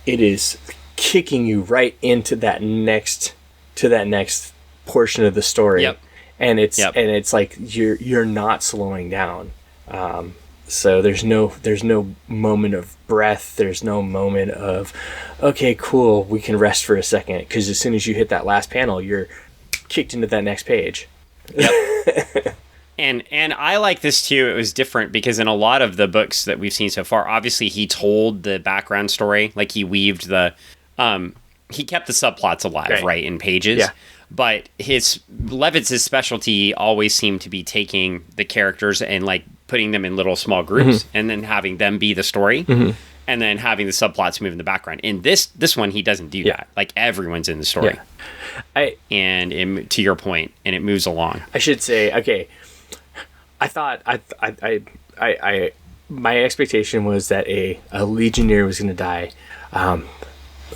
it is kicking you right into that next portion of the story. Yep. And it's like you're not slowing down. So there's no moment of breath. There's no moment of, okay, cool, we can rest for a second, because as soon as you hit that last panel, you're kicked into that next page. Yep. And I like this too. It was different because in a lot of the books that we've seen so far, obviously he told the background story, like he weaved he kept the subplots alive, right, in pages. Yeah. But Levitz's specialty always seemed to be taking the characters and like putting them in little small groups, and then having them be the story, and then having the subplots move in the background. In this one, he doesn't do that. Like everyone's in the story. Yeah. To your point, and it moves along. I should say, okay, I thought my expectation was that a Legionnaire was going to die.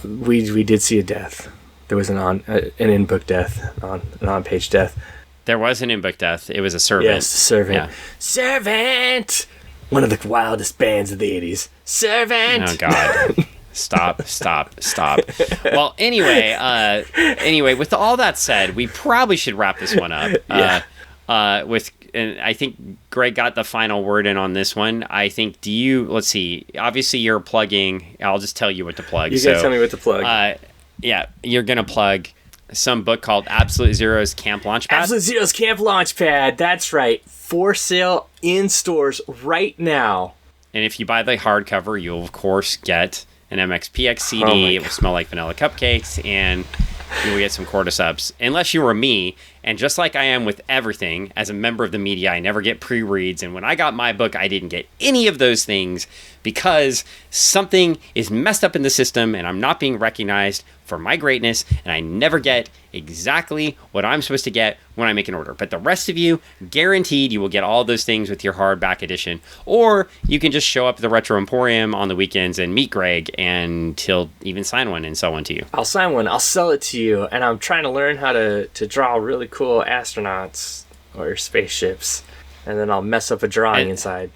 We did see a death. There was an in-book death, an on-page death. There was an in-book death. It was a servant. Yes, servant. Yeah. Servant! One of the wildest bands of the 80s. Servant! Oh, God. Stop. Well, anyway, with all that said, we probably should wrap this one up. And I think Greg got the final word in on this one. I think, let's see, obviously you're plugging, I'll just tell you what to plug. You gotta tell me what to plug. Yeah, you're going to plug some book called Absolute Zero's Camp Launchpad. Absolute Zero's Camp Launchpad, that's right. For sale in stores right now. And if you buy the hardcover, you'll, of course, get an MXPX CD. It will smell like vanilla cupcakes, and you will get some cordyceps. Unless you were me, and just like I am with everything, as a member of the media, I never get pre-reads. And when I got my book, I didn't get any of those things because something is messed up in the system, and I'm not being recognized for my greatness, and I never get exactly what I'm supposed to get when I make an order. But the rest of you, guaranteed you will get all those things with your hardback edition. Or you can just show up at the Retro Emporium on the weekends and meet Greg, and he'll even sign one and sell one to you. I'll sign one. I'll sell it to you. And I'm trying to learn how to draw really cool astronauts or spaceships. And then I'll mess up a drawing inside.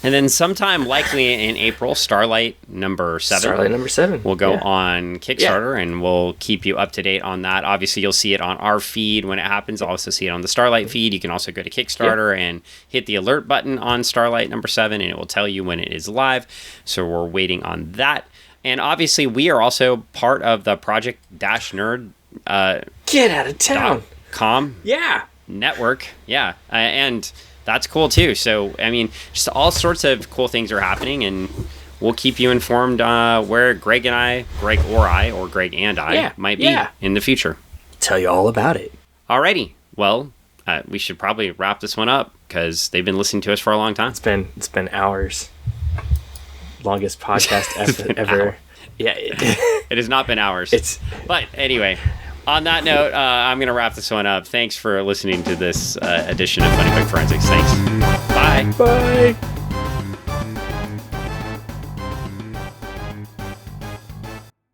And then sometime likely in April, Starlight number 7 will go on Kickstarter, and we'll keep you up to date on that. Obviously, you'll see it on our feed when it happens. I'll also see it on the Starlight feed. You can also go to Kickstarter and hit the alert button on Starlight number 7, and it will tell you when it is live. So we're waiting on that. And obviously, we are also part of the Project-Nerd Get out of town. .com network. Yeah. And that's cool too. So, I mean, just all sorts of cool things are happening, and we'll keep you informed where Greg and I might be in the future. Tell you all about it. Alrighty. Well, we should probably wrap this one up because they've been listening to us for a long time. It's been hours. Longest podcast ever. Yeah. It has not been hours. But anyway, on that note, I'm going to wrap this one up. Thanks for listening to this edition of Funny Book Forensics. Thanks. Bye. Bye.